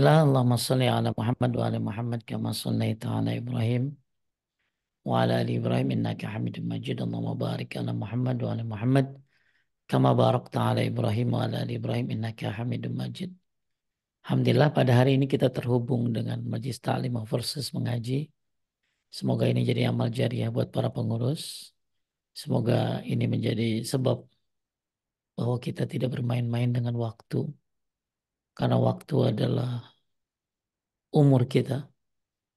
Allahumma salli ala Muhammad wa ala Muhammad kama sallaita ala Ibrahim wa ala ali Ibrahim innaka Hamidum Majid. Allahumma barik ala Muhammad wa ala Muhammad kama barakta ala Ibrahim wa ala ali Ibrahim innaka Hamidum Majid. Alhamdulillah pada hari ini kita terhubung dengan Majlis Ta'lim versus mengaji. Semoga ini jadi amal jariah buat para pengurus. Semoga ini menjadi sebab bahwa kita tidak bermain-main dengan waktu. Karena waktu adalah umur kita.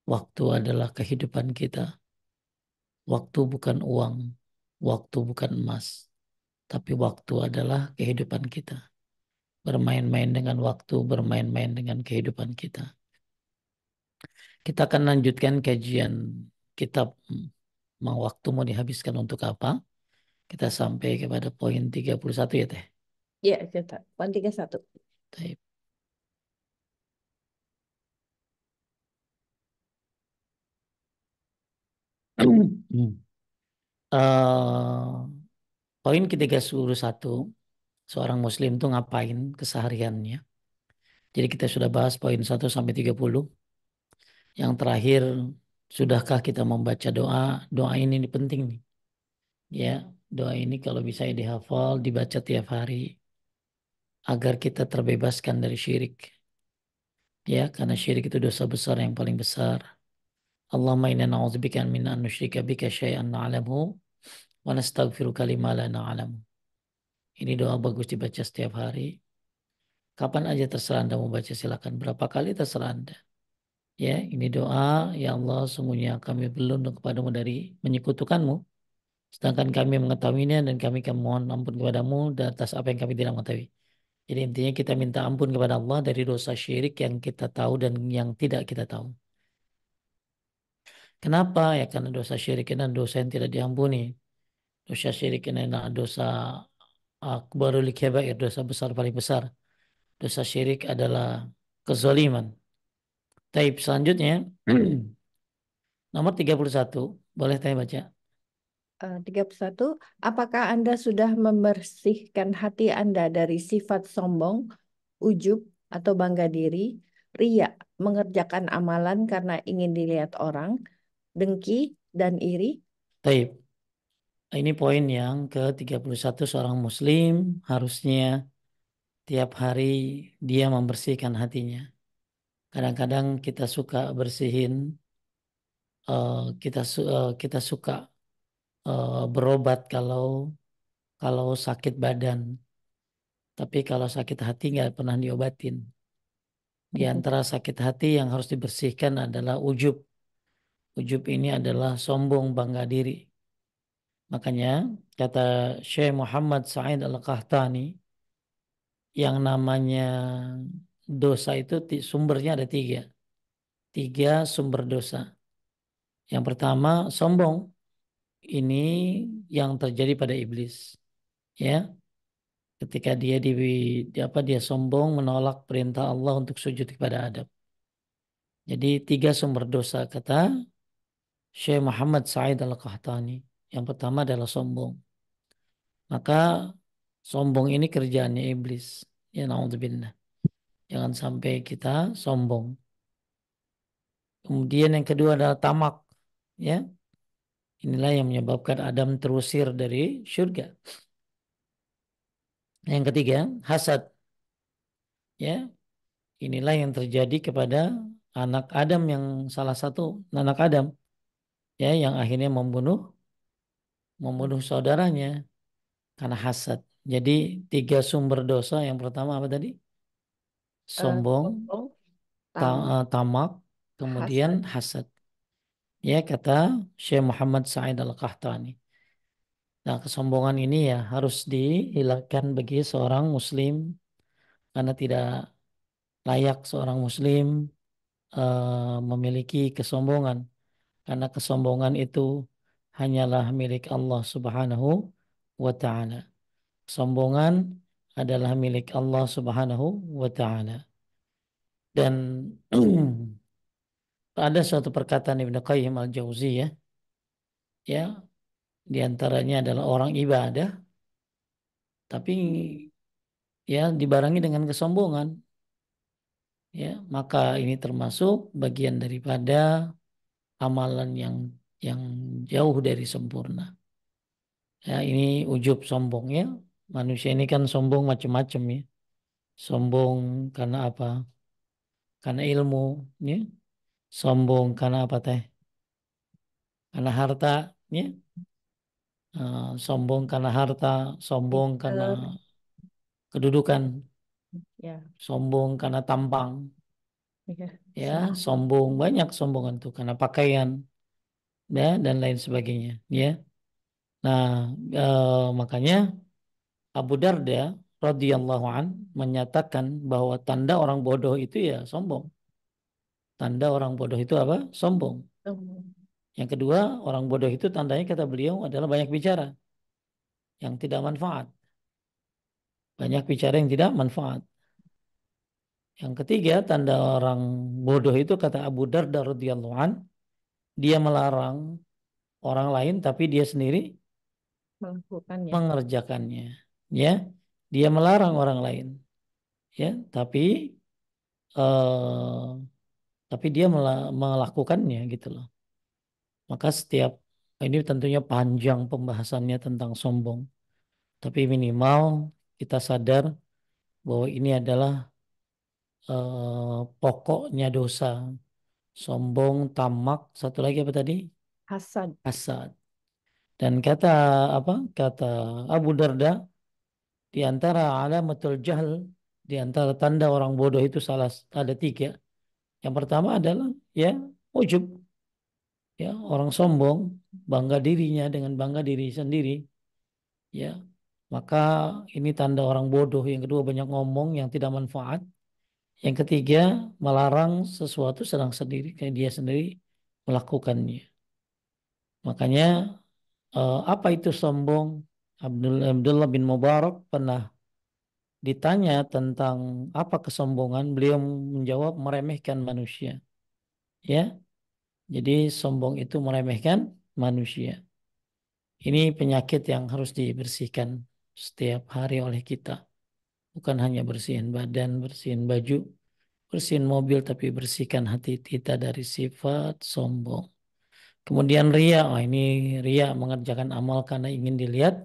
Waktu adalah kehidupan kita. Waktu bukan uang, waktu bukan emas, tapi waktu adalah kehidupan kita. Bermain-main dengan waktu, bermain-main dengan kehidupan kita. Kita akan lanjutkan kajian kitab Mau Waktu Mau Dihabiskan Untuk Apa. Kita sampai kepada poin 31 ya Teh. Ya, kita. Poin 31. Baik. Eh, poin ke-31, seorang muslim itu ngapain kesehariannya. Jadi kita sudah bahas poin 1 sampai 30. Yang terakhir, sudahkah kita membaca doa? Doa ini penting nih. Ya, doa ini kalau bisa dihafal, dibaca tiap hari agar kita terbebaskan dari syirik. Ya, karena syirik itu dosa besar yang paling besar. Allahumma inna na'udzubika min an nusyrika bika syai'an na'lamu wa nastaghfiruka lima la na'lamu. Ini doa bagus dibaca setiap hari. Kapan aja terserah Anda mau baca silakan. Berapa kali terserah Anda. Ya, ini doa, ya Allah, sungguhnya kami berlindung kepadamu dari menyekutukanmu. Sedangkan kami mengetahuinya dan kami akan mohon ampun kepadamu atas apa yang kami tidak mengetahui. Jadi intinya kita minta ampun kepada Allah dari dosa syirik yang kita tahu dan yang tidak kita tahu. Kenapa? Ya karena dosa syirik ini adalah dosa yang tidak diampuni. Dosa syirik ini adalah dosa akbarul kabair, dosa besar paling besar. Dosa syirik adalah kezaliman. Taib selanjutnya nomor 31. Boleh saya baca? 31. Apakah Anda sudah membersihkan hati Anda dari sifat sombong, ujub, atau bangga diri, ria, mengerjakan amalan karena ingin dilihat orang, dengki, dan iri? Taib. Ini poin yang ke-31, seorang muslim harusnya tiap hari dia membersihkan hatinya. Kadang-kadang kita suka bersihin, kita suka berobat kalau kalau sakit badan, tapi kalau sakit hati nggak pernah diobatin. Di antara sakit hati yang harus dibersihkan adalah ujub. Ujub ini adalah sombong bangga diri. Makanya kata Syekh Muhammad Sa'id Al-Qahtani, yang namanya dosa itu sumbernya ada tiga. Tiga sumber dosa. Yang pertama, sombong. Ini yang terjadi pada iblis. Ya, ketika dia sombong menolak perintah Allah untuk sujud kepada Adam. Jadi tiga sumber dosa kata Syekh Muhammad Sa'id Al-Qahtani. Yang pertama adalah sombong. Maka sombong ini kerjaannya iblis. Ya naudzubillah. Jangan sampai kita sombong. Kemudian yang kedua adalah tamak. Ya, inilah yang menyebabkan Adam terusir dari surga. Yang ketiga, hasad. Ya, inilah yang terjadi kepada anak Adam, yang salah satu anak Adam, ya, yang akhirnya membunuh saudaranya karena hasad. Jadi tiga sumber dosa. Yang pertama apa tadi? Sombong, Sombong, tamak, tamak, kemudian hasad. hasad. Ya, kata Syekh Muhammad Sa'id Al-Qahtani. Nah, kesombongan ini ya harus dihilangkan bagi seorang muslim, karena tidak layak seorang muslim memiliki kesombongan, karena kesombongan itu hanyalah milik Allah Subhanahu wa taala. Kesombongan adalah milik Allah Subhanahu wa taala. Dan ada suatu perkataan Ibnu Qayyim Al-Jauziyah, ya, di antaranya adalah orang ibadah tapi ya dibarengi dengan kesombongan. ya, maka ini termasuk bagian daripada amalan yang jauh dari sempurna. Ya, ini ujub sombong ya. Manusia ini kan sombong macam-macam ya. Sombong karena apa? Karena ilmu, ya. Sombong karena apa teh? Karena harta, ya. Sombong karena harta, sombong karena Titel, kedudukan, ya, sombong karena tampang, ya, ya, semua. sombong banyak sombongan tuh karena pakaian, ya, dan lain sebagainya, ya. Nah, makanya Abu Darda radhiyallahu an menyatakan bahwa tanda orang bodoh itu ya sombong. Tanda orang bodoh itu apa? Sombong. Yang kedua, orang bodoh itu tandanya kata beliau adalah banyak bicara yang tidak manfaat. Banyak bicara yang tidak manfaat. Yang ketiga, tanda orang bodoh itu kata Abu Darda radhiyallahu an, dia melarang orang lain tapi dia sendiri Melakukannya. mengerjakannya. Ya, dia melarang orang lain, ya, eh, tapi dia melakukannya gitu loh. Maka setiap ini tentunya panjang pembahasannya tentang sombong, tapi minimal kita sadar bahwa ini adalah pokoknya dosa. Sombong, tamak, satu lagi apa tadi? Hasad. Hasad. Dan kata apa? Kata Abu Darda, di antara alamatul jahl, di antara tanda orang bodoh itu salah ada tiga. Yang pertama adalah ya ujub, ya orang sombong, bangga dirinya dengan bangga diri sendiri, ya. Maka ini tanda orang bodoh. Yang kedua banyak ngomong yang tidak manfaat. Yang ketiga melarang sesuatu sedang sendiri kayak dia sendiri melakukannya. Makanya apa itu sombong? Abdullah bin Mubarak pernah ditanya tentang apa kesombongan, beliau menjawab meremehkan manusia. Ya, jadi sombong itu meremehkan manusia. Ini penyakit yang harus dibersihkan setiap hari oleh kita. Bukan hanya bersihin badan, bersihin baju, bersihin mobil, tapi bersihkan hati kita dari sifat sombong. Kemudian ria, ini ria mengerjakan amal karena ingin dilihat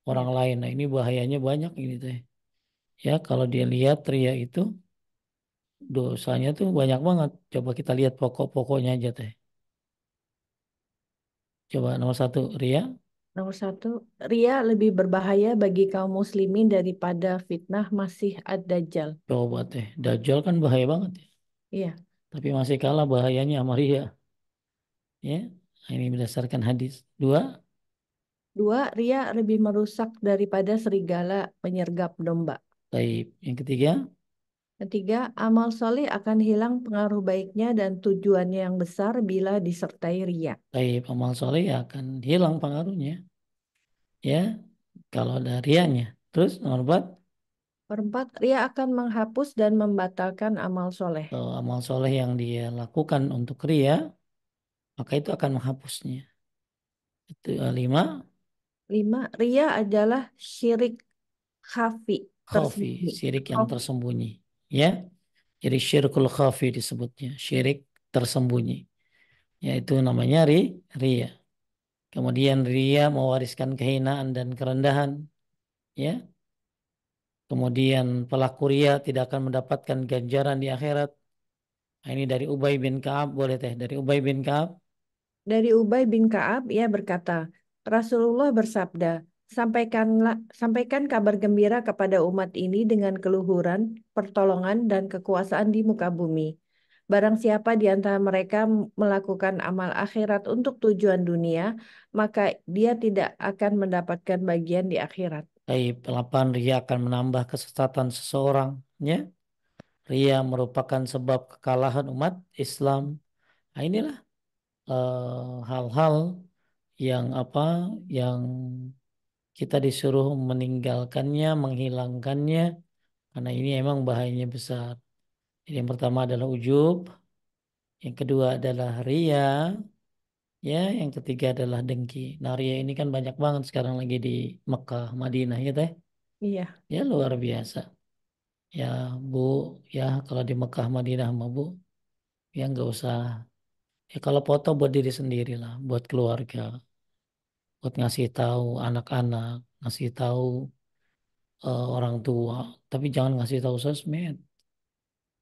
orang Ya. lain. Nah, ini bahayanya banyak ini teh. Ya, kalau dia lihat ria itu dosanya tuh banyak banget. Coba kita lihat pokok-pokoknya aja teh. Coba nomor satu ria. Nomor satu, ria lebih berbahaya bagi kaum muslimin daripada fitnah Masih ad-Dajjal. Coba teh. Dajjal kan bahaya banget ya. Iya. Tapi masih kalah bahayanya sama ria. Ya, nah, ini berdasarkan hadis. Dua, Dua, ria lebih merusak daripada serigala menyergap domba. taib. Yang ketiga, Ketiga, amal soleh akan hilang pengaruh baiknya dan tujuannya yang besar bila disertai ria. taib amal soleh ya akan hilang pengaruhnya. Ya, kalau ada rianya. Terus nomor empat, Keempat, ria akan menghapus dan membatalkan amal soleh. kalau amal soleh yang dia lakukan untuk ria, maka itu akan menghapusnya. Itu lima, Lima, ria adalah syirik khafi khafi, tersembunyi. syirik yang Khaf- tersembunyi. Ya, jadi syirkul khafi disebutnya, syirik tersembunyi. Yaitu namanya ria. Kemudian ria mewariskan kehinaan dan kerendahan. Ya, kemudian pelaku ria tidak akan mendapatkan ganjaran di akhirat. Nah, ini dari Ubay bin Ka'ab, boleh teh dari Ubay bin Ka'ab. Dari Ubay bin Ka'ab, ia berkata, Rasulullah bersabda, sampaikan kabar gembira kepada umat ini dengan keluhuran, pertolongan, dan kekuasaan di muka bumi. Barang siapa di antara mereka melakukan amal akhirat untuk tujuan dunia, maka dia tidak akan mendapatkan bagian di akhirat. Baik, delapan ria akan menambah kesesatan seseorang. Ya, ria merupakan sebab kekalahan umat Islam. Nah, inilah hal-hal yang apa yang kita disuruh meninggalkannya, menghilangkannya karena ini emang bahayanya besar. Jadi yang pertama adalah ujub, yang kedua adalah ria, ya, yang ketiga adalah dengki. Nah, ria ini kan banyak banget sekarang lagi di Mekah, Madinah ya teh. Iya. Ya luar biasa. Ya Bu, ya kalau di Mekah Madinah mah Bu, ya nggak usah. Ya kalau foto buat diri sendiri lah, buat keluarga, buat ngasih tahu anak-anak, ngasih tahu orang tua, tapi jangan ngasih tahu sosmed.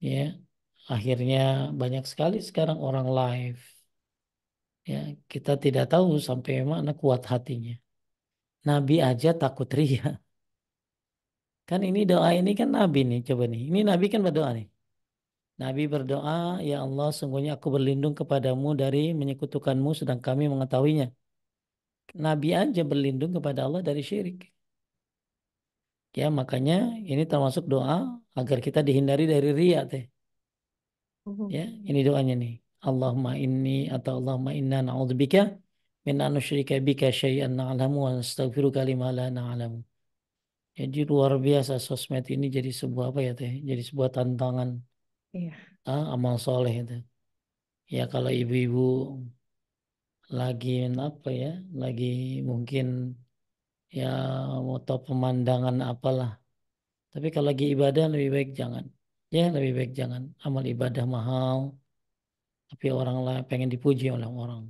Ya, akhirnya banyak sekali sekarang orang live. Ya, kita tidak tahu sampai mana kuat hatinya. Nabi aja takut ria. Kan ini doa ini kan Nabi nih, coba nih. Ini Nabi kan berdoa nih. Nabi berdoa, ya Allah, sungguhnya aku berlindung kepadamu dari menyekutukanmu sedang kami mengetahuinya. Nabi aja berlindung kepada Allah dari syirik. Ya, makanya ini termasuk doa agar kita dihindari dari riya teh. Oh, Ya, ini doanya nih. Allahumma inni atau Allahumma inna na'udzubika min an nusyrika bika syai'an na'lamu wa nastaghfiruka lima la na'lamu. Jadi luar biasa sosmed ini jadi sebuah apa ya teh? Jadi sebuah tantangan iya. amal soleh itu. Ya kalau ibu-ibu lagi apa ya? Lagi mungkin ya mau tahu pemandangan apalah. Tapi kalau lagi ibadah lebih baik jangan. Ya lebih baik jangan. Amal ibadah mahal, tapi orang lah pengen dipuji oleh orang.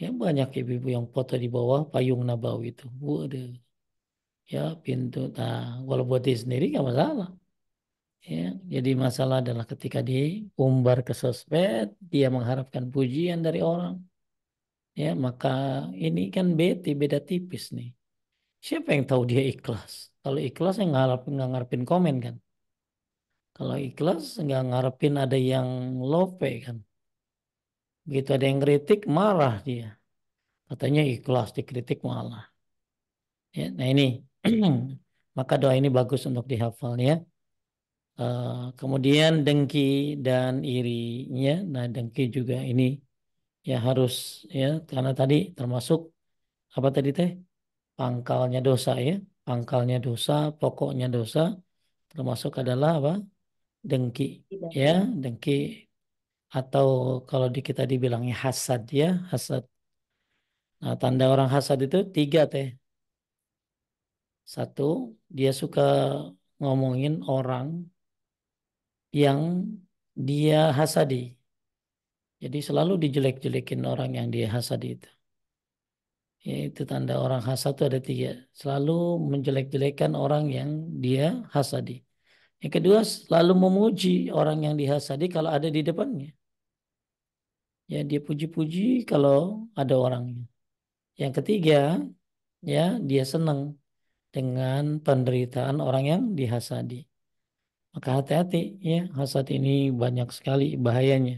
Ya banyak ibu-ibu yang foto di bawah payung Nabawi itu. Waduh, ya pintu. Nah, kalau buat diri sendiri nggak masalah. Ya, jadi masalah adalah ketika diumbar ke sosmed, dia mengharapkan pujian dari orang. Ya, maka ini kan beda tipis nih. Siapa yang tahu dia ikhlas? Kalau ikhlas yang nggak ngarepin komen kan. Kalau ikhlas nggak ngarepin ada yang lope kan. Begitu ada yang kritik marah dia. Katanya ikhlas dikritik malah. Ya, nah ini maka doa ini bagus untuk dihafal ya. Kemudian dengki dan irinya, nah dengki juga ini ya harus ya karena tadi termasuk apa tadi teh pangkalnya dosa ya, pangkalnya dosa, pokoknya dosa termasuk adalah apa? Dengki Tidak. ya, dengki atau kalau di kita dibilangnya hasad ya, hasad. Nah, tanda orang hasad itu tiga teh. Satu, dia suka ngomongin orang yang dia hasadi. Jadi selalu dijelek-jelekin orang yang dia hasadi itu. Ya, itu tanda orang hasad itu ada tiga. Selalu menjelek-jelekan orang yang dia hasadi. Yang kedua, selalu memuji orang yang dihasadi kalau ada di depannya. Ya, dia puji-puji kalau ada orangnya. Yang ketiga, ya, dia senang dengan penderitaan orang yang dihasadi. Maka hati-hati, ya, hasad ini banyak sekali bahayanya.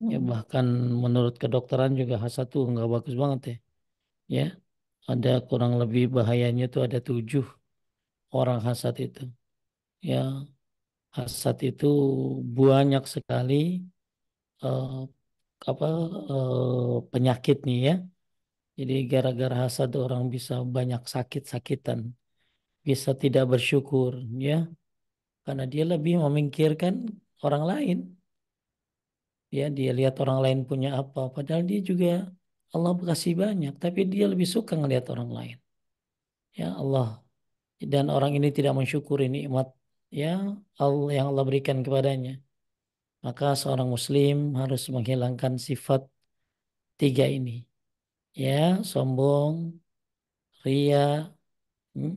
Ya, Mm. bahkan menurut kedokteran juga hasad tuh nggak bagus banget ya. Ya, ada kurang lebih bahayanya tuh ada 7 orang hasad itu. Ya, hasad itu banyak sekali eh, apa penyakitnya ya. Jadi gara-gara hasad orang bisa banyak sakit-sakitan, bisa tidak bersyukur ya, karena dia lebih memikirkan orang lain. Ya, dia lihat orang lain punya apa, padahal dia juga Allah kasih banyak, tapi dia lebih suka ngelihat orang lain. Ya Allah, dan orang ini tidak mensyukuri nikmat ya Allah yang Allah berikan kepadanya. Maka seorang muslim harus menghilangkan sifat tiga ini. Ya, sombong, ria, hmm,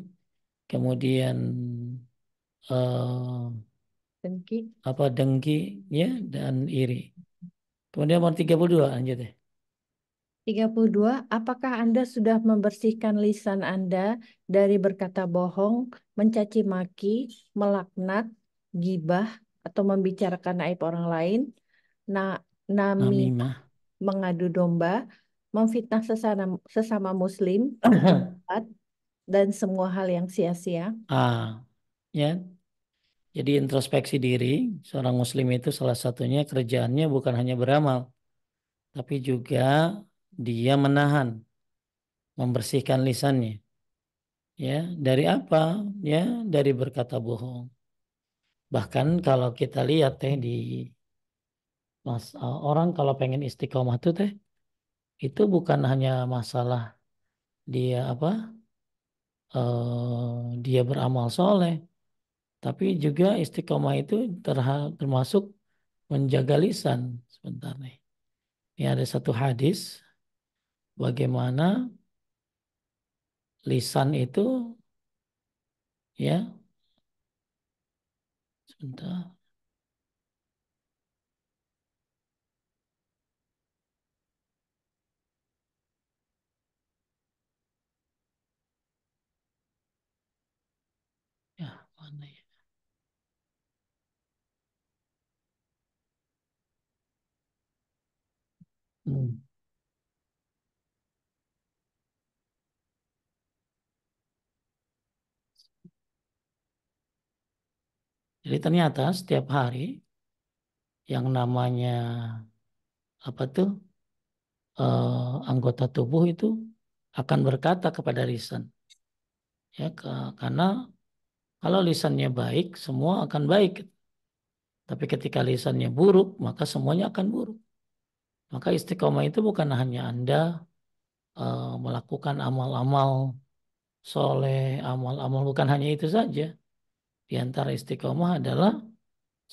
kemudian eh, Dengki. apa dengki ya dan iri. Kemudian nomor 32 lanjut ya. 32. Apakah Anda sudah membersihkan lisan Anda dari berkata bohong, mencaci maki, melaknat, gibah, atau membicarakan aib orang lain, na nami Namimah. mengadu domba, memfitnah sesama muslim, dan semua hal yang sia-sia? Ah, ya. Jadi introspeksi diri, seorang muslim itu salah satunya kerjaannya bukan hanya beramal, tapi juga dia menahan, membersihkan lisannya. Ya, dari apa? Ya, dari berkata bohong. Bahkan kalau kita lihat teh di orang kalau pengen istiqomah tuh teh itu bukan hanya masalah dia apa dia beramal soleh, Tapi juga istiqomah itu termasuk menjaga lisan. Sebentar nih. Ini ada satu hadis bagaimana lisan itu, ya, sebentar. Ya, mana ya? Hmm. Jadi ternyata setiap hari yang namanya apa tuh anggota tubuh itu akan berkata kepada lisan, ya, karena kalau lisannya baik semua akan baik, tapi ketika lisannya buruk maka semuanya akan buruk. Maka istiqomah itu bukan hanya Anda melakukan amal-amal soleh, amal-amal, bukan hanya itu saja. Di antara istiqomah adalah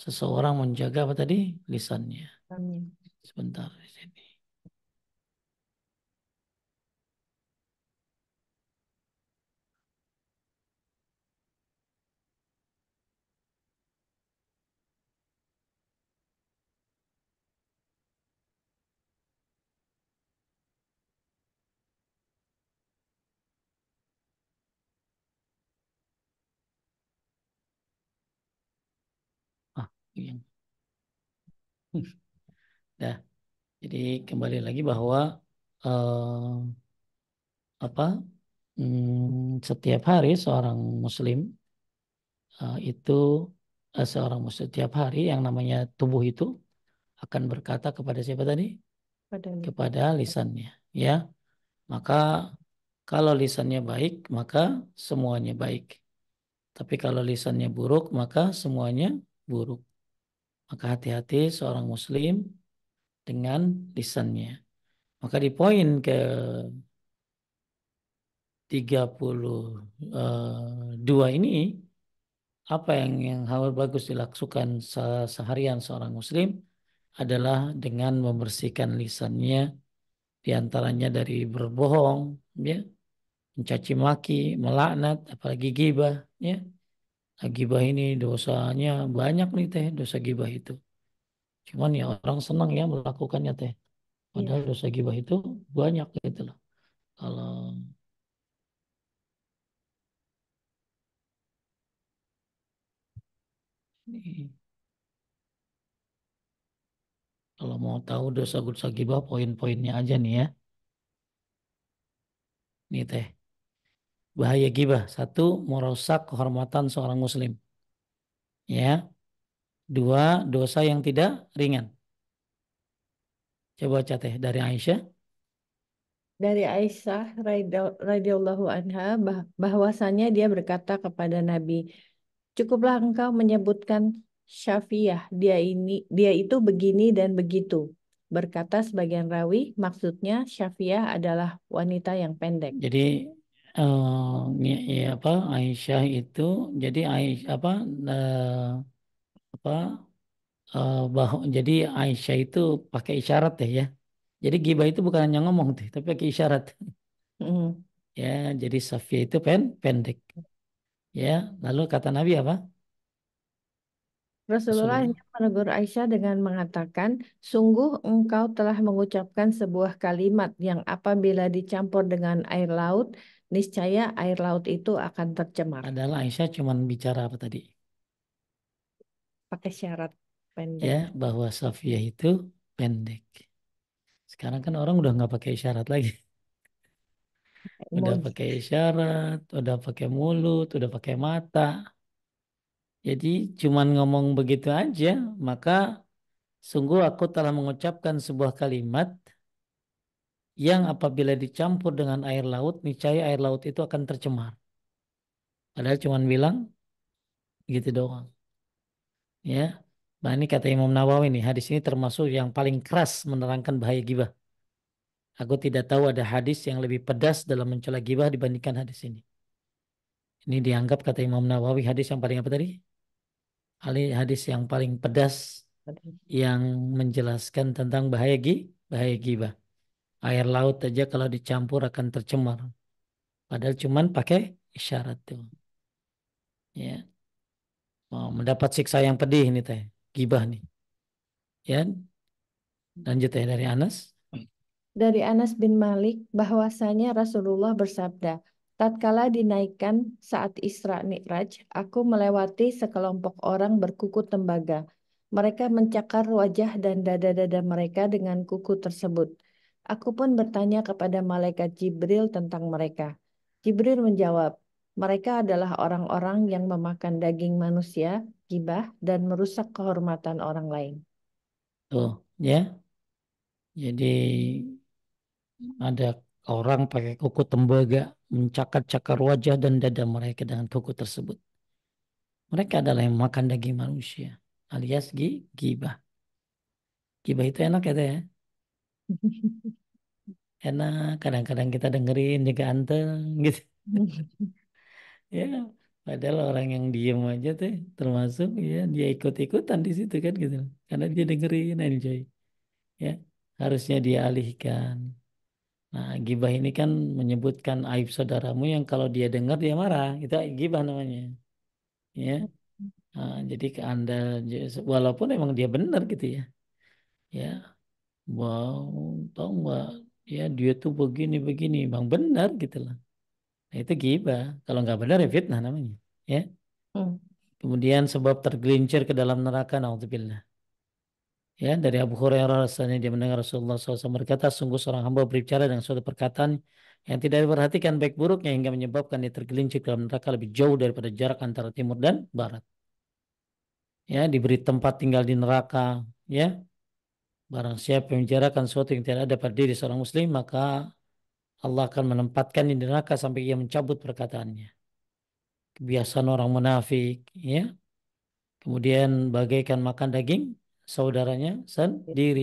seseorang menjaga apa tadi? Lisannya. Amin. Sebentar di sini. Ah, iya. Dah. Jadi kembali lagi bahwa eh, apa setiap hari seorang muslim itu seorang muslim setiap hari yang namanya tubuh itu akan berkata kepada siapa tadi? Padanya. Kepada lisannya. Ya, maka kalau lisannya baik maka semuanya baik. Tapi kalau lisannya buruk maka semuanya buruk. Maka hati-hati seorang muslim dengan lisannya. Maka di poin ke 32 ini, apa yang harus bagus dilakukan seharian seorang muslim adalah dengan membersihkan lisannya, diantaranya dari berbohong, ya, mencaci maki, melaknat, apalagi gibah, ya. Nah, gibah ini dosanya banyak nih teh, dosa gibah itu. Cuman ya orang senang ya melakukannya teh. Padahal Iya. dosa gibah itu banyak gitu loh. Kalau ini, kalau mau tahu dosa-dosa gibah, poin-poinnya aja nih ya. Nih teh. Bahaya gibah. Satu, merusak kehormatan seorang muslim. Ya. Dua, dosa yang tidak ringan. Coba baca teh dari Aisyah. Dari Aisyah radhiyallahu anha bahwasanya dia berkata kepada Nabi, cukuplah engkau menyebutkan Syafi'iyah, dia itu begini dan begitu. Berkata sebagian rawi, maksudnya Syafi'iyah adalah wanita yang pendek. Jadi ya apa Aisyah itu jadi Aisyah apa jadi Aisyah itu pakai isyarat teh ya. Jadi gibah itu bukan hanya ngomong teh, tapi pakai isyarat. Mm. Ya, jadi Safia itu pendek. Ya, lalu kata Nabi apa? Rasulullah Rasulullah. hanya menegur Aisyah dengan mengatakan, sungguh engkau telah mengucapkan sebuah kalimat yang apabila dicampur dengan air laut, niscaya air laut itu akan tercemar. Adalah Aisyah cuman bicara apa tadi? Pakai syarat Ya, pendek. bahwa Safia itu pendek. Sekarang kan orang udah nggak pakai isyarat lagi. Udah Emoji. pakai isyarat, udah pakai mulut, udah pakai mata. Jadi cuman ngomong begitu aja, maka sungguh aku telah mengucapkan sebuah kalimat yang apabila dicampur dengan air laut, niscaya air laut itu akan tercemar. Padahal cuman bilang gitu doang. Ya, nah ini kata Imam Nawawi nih, hadis ini termasuk yang paling keras menerangkan bahaya gibah. Aku tidak tahu ada hadis yang lebih pedas dalam mencela gibah dibandingkan hadis ini. Ini dianggap kata Imam Nawawi hadis yang paling apa tadi? hadis yang paling pedas yang menjelaskan tentang bahaya gibah. Air laut aja kalau dicampur akan tercemar. Padahal cuman pakai isyarat tuh. Ya, mendapat siksa yang pedih ini teh, gibah nih. Ya, lanjut ya dari Anas. Dari Anas bin Malik bahwasanya Rasulullah bersabda, tatkala dinaikkan saat Isra Mi'raj, aku melewati sekelompok orang berkuku tembaga. Mereka mencakar wajah dan dada-dada mereka dengan kuku tersebut. Aku pun bertanya kepada malaikat Jibril tentang mereka. Jibril menjawab, mereka adalah orang-orang yang memakan daging manusia, gibah, dan merusak kehormatan orang lain. Tuh, ya. Jadi ada orang pakai kuku tembaga mencakar-cakar wajah dan dada mereka dengan kuku tersebut. Mereka adalah yang makan daging manusia, alias gibah. Gibah itu enak ya, teh, ya. Enak. Kadang-kadang kita dengerin juga anteng gitu. Ya, padahal orang yang diem aja tuh termasuk ya dia ikut-ikutan di situ kan gitu. Karena dia dengerin enjoy. Ya, harusnya dia alihkan. Nah, gibah ini kan menyebutkan aib saudaramu yang kalau dia dengar dia marah. Itu gibah namanya. Ya. Nah, jadi ke Anda walaupun emang dia benar gitu ya. Ya, wow, tahu nggak? Ya dia tuh begini-begini, bang benar gitu lah. Nah, itu gibah. Kalau nggak benar ya fitnah namanya. Ya. Hmm. Kemudian sebab tergelincir ke dalam neraka, naudzubillah. Ya, dari Abu Hurairah rasanya dia mendengar Rasulullah SAW berkata, sungguh seorang hamba berbicara dengan suatu perkataan yang tidak diperhatikan baik buruknya hingga menyebabkan dia tergelincir ke dalam neraka lebih jauh daripada jarak antara timur dan barat. Ya, diberi tempat tinggal di neraka. Ya, barang siapa yang membicarakan sesuatu yang tidak ada pada diri seorang muslim, maka Allah akan menempatkan di neraka sampai ia mencabut perkataannya. Kebiasaan orang munafik, ya. Kemudian bagaikan makan daging saudaranya sendiri.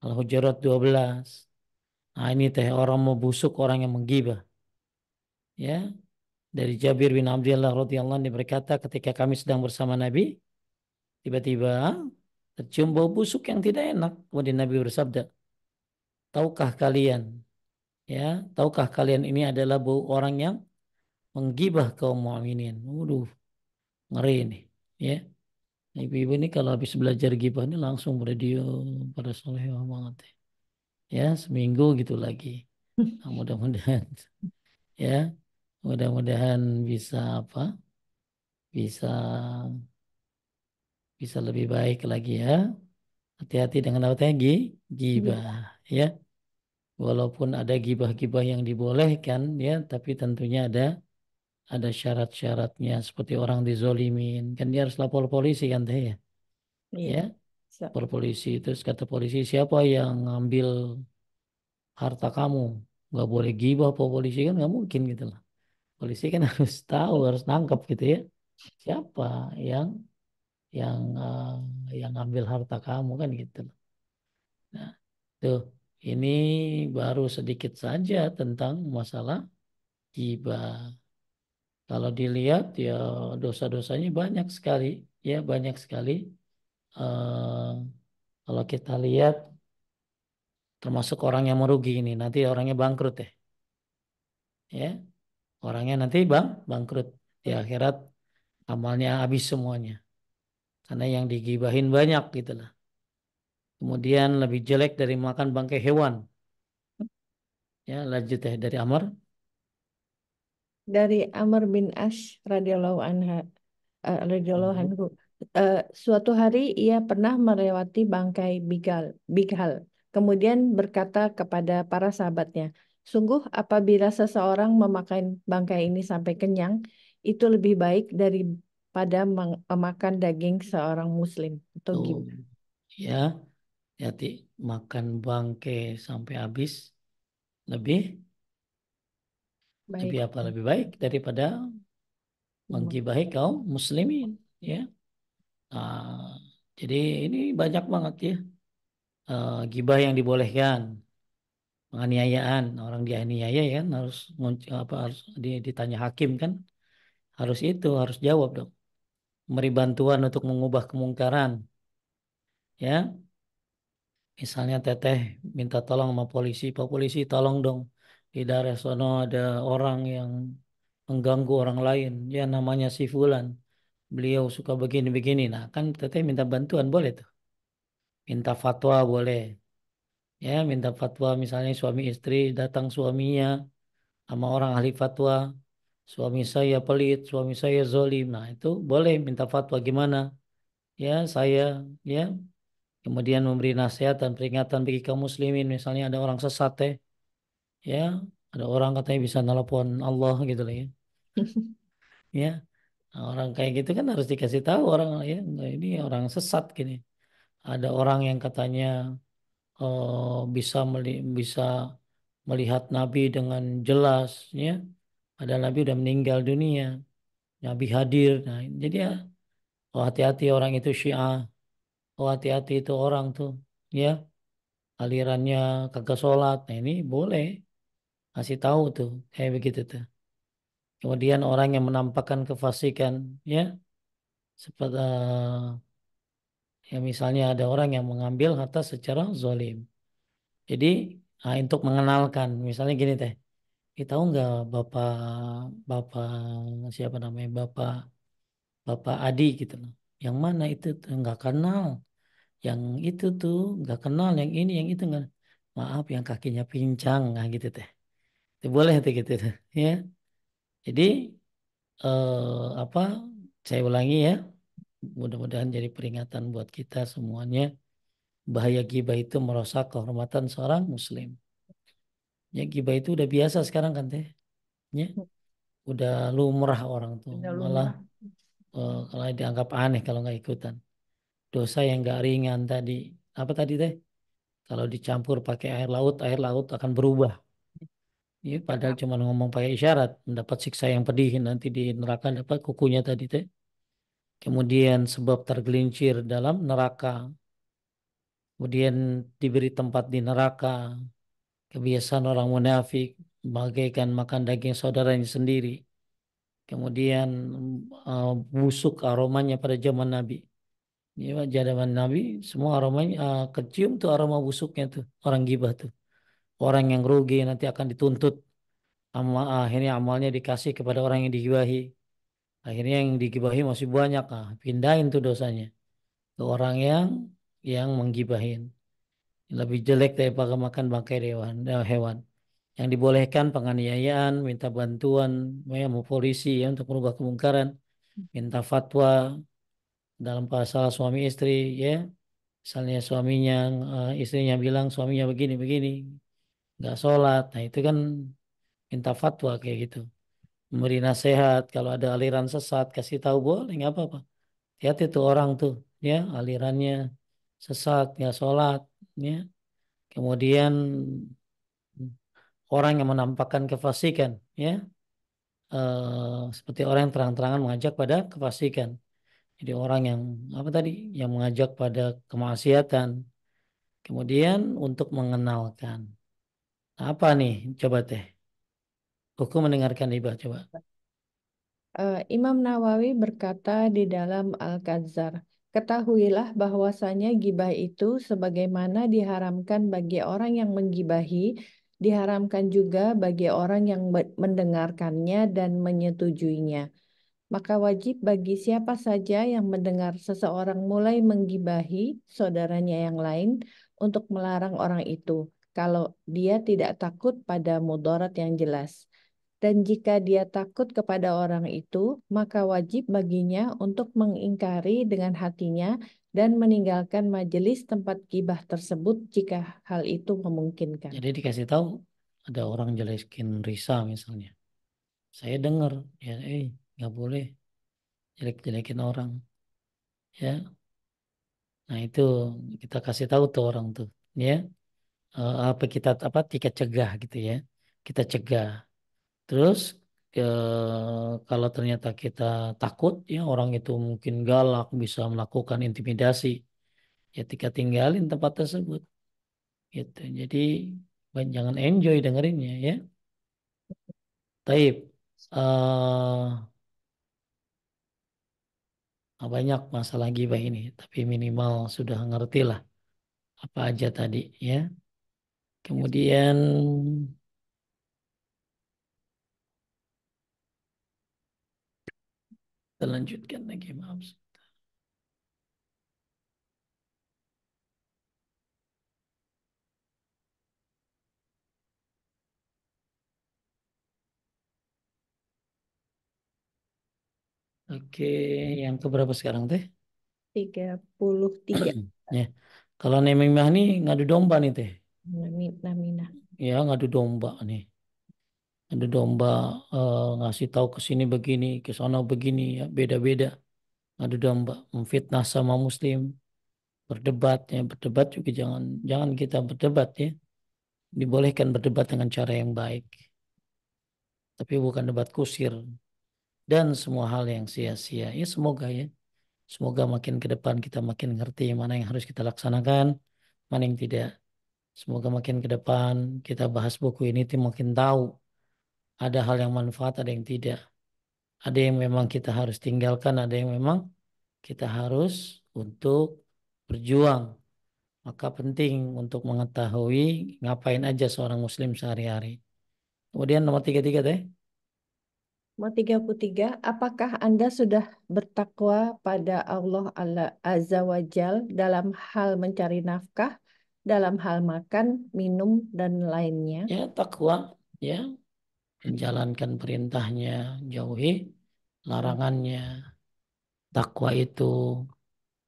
Al-Hujurat 12. Nah, ini teh orang mau busuk, orang yang menggibah. Ya, dari Jabir bin Abdullah radhiyallahu anhu berkata, ketika kami sedang bersama Nabi, tiba-tiba tercium bau busuk yang tidak enak. Kemudian Nabi bersabda, tahukah kalian, ya, tahukah kalian ini adalah bau orang yang menggibah kaum mukminin. Waduh, ngeri ini. Ya, ibu-ibu ini kalau habis belajar gibah ini langsung pada dia pada soleh banget. Ya, seminggu gitu lagi. Nah, mudah-mudahan ya, mudah-mudahan bisa apa? Bisa bisa lebih baik lagi ya. Hati-hati dengan apa tadi? Gibah Gibah. ya. Walaupun ada gibah-gibah yang dibolehkan ya, tapi tentunya ada syarat-syaratnya seperti orang dizolimin. Kan dia harus lapor polisi kan teh ya. Iya. Ya, So. lapor polisi terus kata polisi siapa yang ngambil harta kamu? Nggak boleh gibah apa polisi kan nggak mungkin gitu lah. Polisi kan harus tahu, harus nangkep gitu ya. Siapa yang yang ngambil harta kamu kan gitu loh. Nah, tuh ini baru sedikit saja tentang masalah gibah. Kalau dilihat ya dosa-dosanya banyak sekali, ya banyak sekali. Eh, kalau kita lihat termasuk orang yang merugi ini, nanti orangnya bangkrut ya orangnya nanti bangkrut di akhirat amalnya habis semuanya karena yang digibahin banyak gitu lah. Kemudian lebih jelek dari makan bangkai hewan. Ya, lanjut dari Amr. Dari Amr bin Ash radhiyallahu Mhm. anhu. Suatu hari ia pernah melewati bangkai Bighal. Kemudian berkata kepada para sahabatnya, sungguh apabila seseorang memakan bangkai ini sampai kenyang, itu lebih baik daripada memakan daging seorang muslim atau Tuh, gibah. ya, hati makan bangkai sampai habis lebih lebih Baik. apa lebih baik daripada menggibahi kaum muslimin, ya. Nah, jadi ini banyak banget ya gibah yang dibolehkan, penganiayaan orang dianiaya ya kan harus apa harus ditanya hakim kan harus itu harus jawab dong. memberi bantuan untuk mengubah kemungkaran, ya. Misalnya teteh minta tolong sama polisi, Pak polisi tolong dong di daerah sono ada orang yang mengganggu orang lain, ya namanya si Fulan, beliau suka begini-begini. Nah kan teteh minta bantuan boleh tuh, minta fatwa boleh, ya minta fatwa misalnya suami istri datang suaminya sama orang ahli fatwa, suami saya pelit, suami saya zolim, nah itu boleh minta fatwa gimana, ya saya, ya kemudian memberi nasihat dan peringatan bagi kaum muslimin. Misalnya ada orang sesat ya ada orang katanya bisa nelpon Allah gitu lah ya, ya. Nah, orang kayak gitu kan harus dikasih tahu orang ya, "Nah, ini orang sesat gini." Ada orang yang katanya bisa melihat Nabi dengan jelas, ya. Ada Nabi udah meninggal dunia, Nabi hadir. Nah, jadi ya, oh hati-hati orang itu Syiah, oh hati-hati itu orang tuh, ya alirannya kagak sholat. Nah ini boleh kasih tahu tuh kayak begitu tuh. Kemudian orang yang menampakkan kefasikan, ya seperti ya misalnya ada orang yang mengambil harta secara zalim. Jadi untuk mengenalkan, misalnya gini teh, kita tahu nggak bapak bapak siapa namanya bapak bapak Adi gitu loh. Yang mana itu tuh nggak kenal, yang itu tuh nggak kenal, yang ini yang itu nggak. Maaf yang kakinya pincang, nah gitu teh. Itu boleh tuh gitu tuh, ya. Jadi apa? Saya ulangi ya. Mudah-mudahan jadi peringatan buat kita semuanya. Bahaya gibah itu merusak kehormatan seorang muslim. Ya gibah itu udah biasa sekarang kan teh. Ya, udah lumrah orang tuh. Udah Malah lumrah. kalau dianggap aneh kalau nggak ikutan. Dosa yang nggak ringan tadi. Apa tadi teh? Kalau dicampur pakai air laut akan berubah. Ya, padahal cuma ngomong pakai isyarat, mendapat siksa yang pedih nanti di neraka dapat kukunya tadi teh. Kemudian sebab tergelincir dalam neraka. Kemudian diberi tempat di neraka. Kebiasaan orang munafik bagaikan makan daging saudaranya sendiri. Kemudian busuk aromanya pada zaman Nabi. Ya, zaman Nabi semua aromanya kecium tuh aroma busuknya tuh orang gibah tuh. Orang yang rugi nanti akan dituntut. Akhirnya amalnya dikasih kepada orang yang digibahi. Akhirnya yang digibahi masih banyak. Pindahin tuh dosanya ke orang yang menggibahin. Lebih jelek daripada makan bangkai hewan. Yang dibolehkan penganiayaan, minta bantuan, ya, mau polisi ya untuk merubah kemungkaran, minta fatwa dalam masalah suami istri, ya. Misalnya suaminya, istrinya bilang suaminya begini-begini, nggak sholat, nah itu kan minta fatwa kayak gitu. Memberi nasihat kalau ada aliran sesat, kasih tahu boleh nggak apa-apa. Lihat itu orang tuh, ya alirannya sesat, nggak sholat, ya. Kemudian orang yang menampakkan kefasikan, ya seperti orang yang terang-terangan mengajak pada kefasikan. Jadi orang yang apa tadi, yang mengajak pada kemaksiatan. Kemudian untuk mengenalkan apa nih, coba teh, hukum mendengarkan hibah coba. Imam Nawawi berkata di dalam Al-Kadzar, ketahuilah bahwasanya gibah itu sebagaimana diharamkan bagi orang yang menggibahi, diharamkan juga bagi orang yang mendengarkannya dan menyetujuinya. Maka wajib bagi siapa saja yang mendengar seseorang mulai menggibahi saudaranya yang lain untuk melarang orang itu, kalau dia tidak takut pada mudarat yang jelas. Dan jika dia takut kepada orang itu, maka wajib baginya untuk mengingkari dengan hatinya dan meninggalkan majelis tempat gibah tersebut jika hal itu memungkinkan. Jadi dikasih tahu ada orang jelekin Risa misalnya. Saya dengar ya, nggak boleh jelek-jelekin orang, ya. Nah itu kita kasih tahu tuh orang tuh, ya. Apa kita cegah gitu ya. Kita cegah. Terus kalau ternyata kita takut ya orang itu mungkin galak bisa melakukan intimidasi, ya kita tinggalin tempat tersebut gitu. Jadi jangan enjoy dengerinnya ya. Taib. Eh banyak masalah gibah ini, tapi minimal sudah ngerti lah apa aja tadi ya. Kemudian kita lanjutkan lagi, maaf. Oke, yang keberapa sekarang teh? 33. Ya, kalau nemeng mah nih ngadu domba nih teh. Namina. Ya ngadu domba nih. Ngadu domba, ngasih tahu ke sini begini, ke sana begini ya, beda-beda. Ngadu domba, memfitnah sama muslim, berdebat ya, berdebat juga jangan jangan kita berdebat ya. Dibolehkan berdebat dengan cara yang baik, tapi bukan debat kusir dan semua hal yang sia-sia. Ya semoga ya. Semoga makin ke depan kita makin ngerti mana yang harus kita laksanakan, mana yang tidak. Semoga makin ke depan kita bahas buku ini tim makin tahu ada hal yang manfaat, ada yang tidak. Ada yang memang kita harus tinggalkan, ada yang memang kita harus untuk berjuang. Maka penting untuk mengetahui ngapain aja seorang muslim sehari-hari. Kemudian nomor 33 teh. Nomor 33, apakah Anda sudah bertakwa pada Azza wa Jal dalam hal mencari nafkah, dalam hal makan, minum, dan lainnya? Ya takwa ya, menjalankan perintahnya, jauhi larangannya. Takwa itu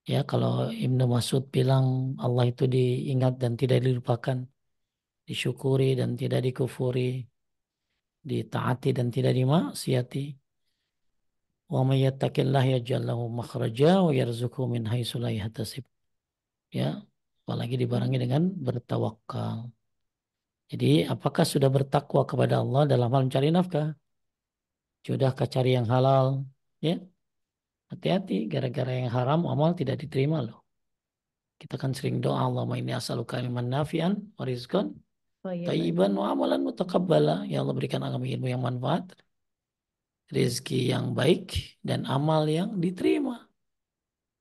ya kalau Ibnu Mas'ud bilang Allah itu diingat dan tidak dilupakan, disyukuri dan tidak dikufuri, ditaati dan tidak dimaksiati. Wa may yattaqillah yaj'al lahu makhraja wa yarzuqhu min haitsu la yahtasib. Ya, apalagi dibarengi dengan bertawakal. Jadi, apakah sudah bertakwa kepada Allah dalam hal mencari nafkah? Sudahkah cari yang halal? Ya, hati-hati gara-gara yang haram amal tidak diterima loh. Kita kan sering doa Allahumma inni as'aluka ilman nafi'an wa rizqan Oh iya, Bang. thayyiban wa amalan mutaqabbala. Ya Allah berikan kami ilmu yang manfaat, rezeki yang baik dan amal yang diterima.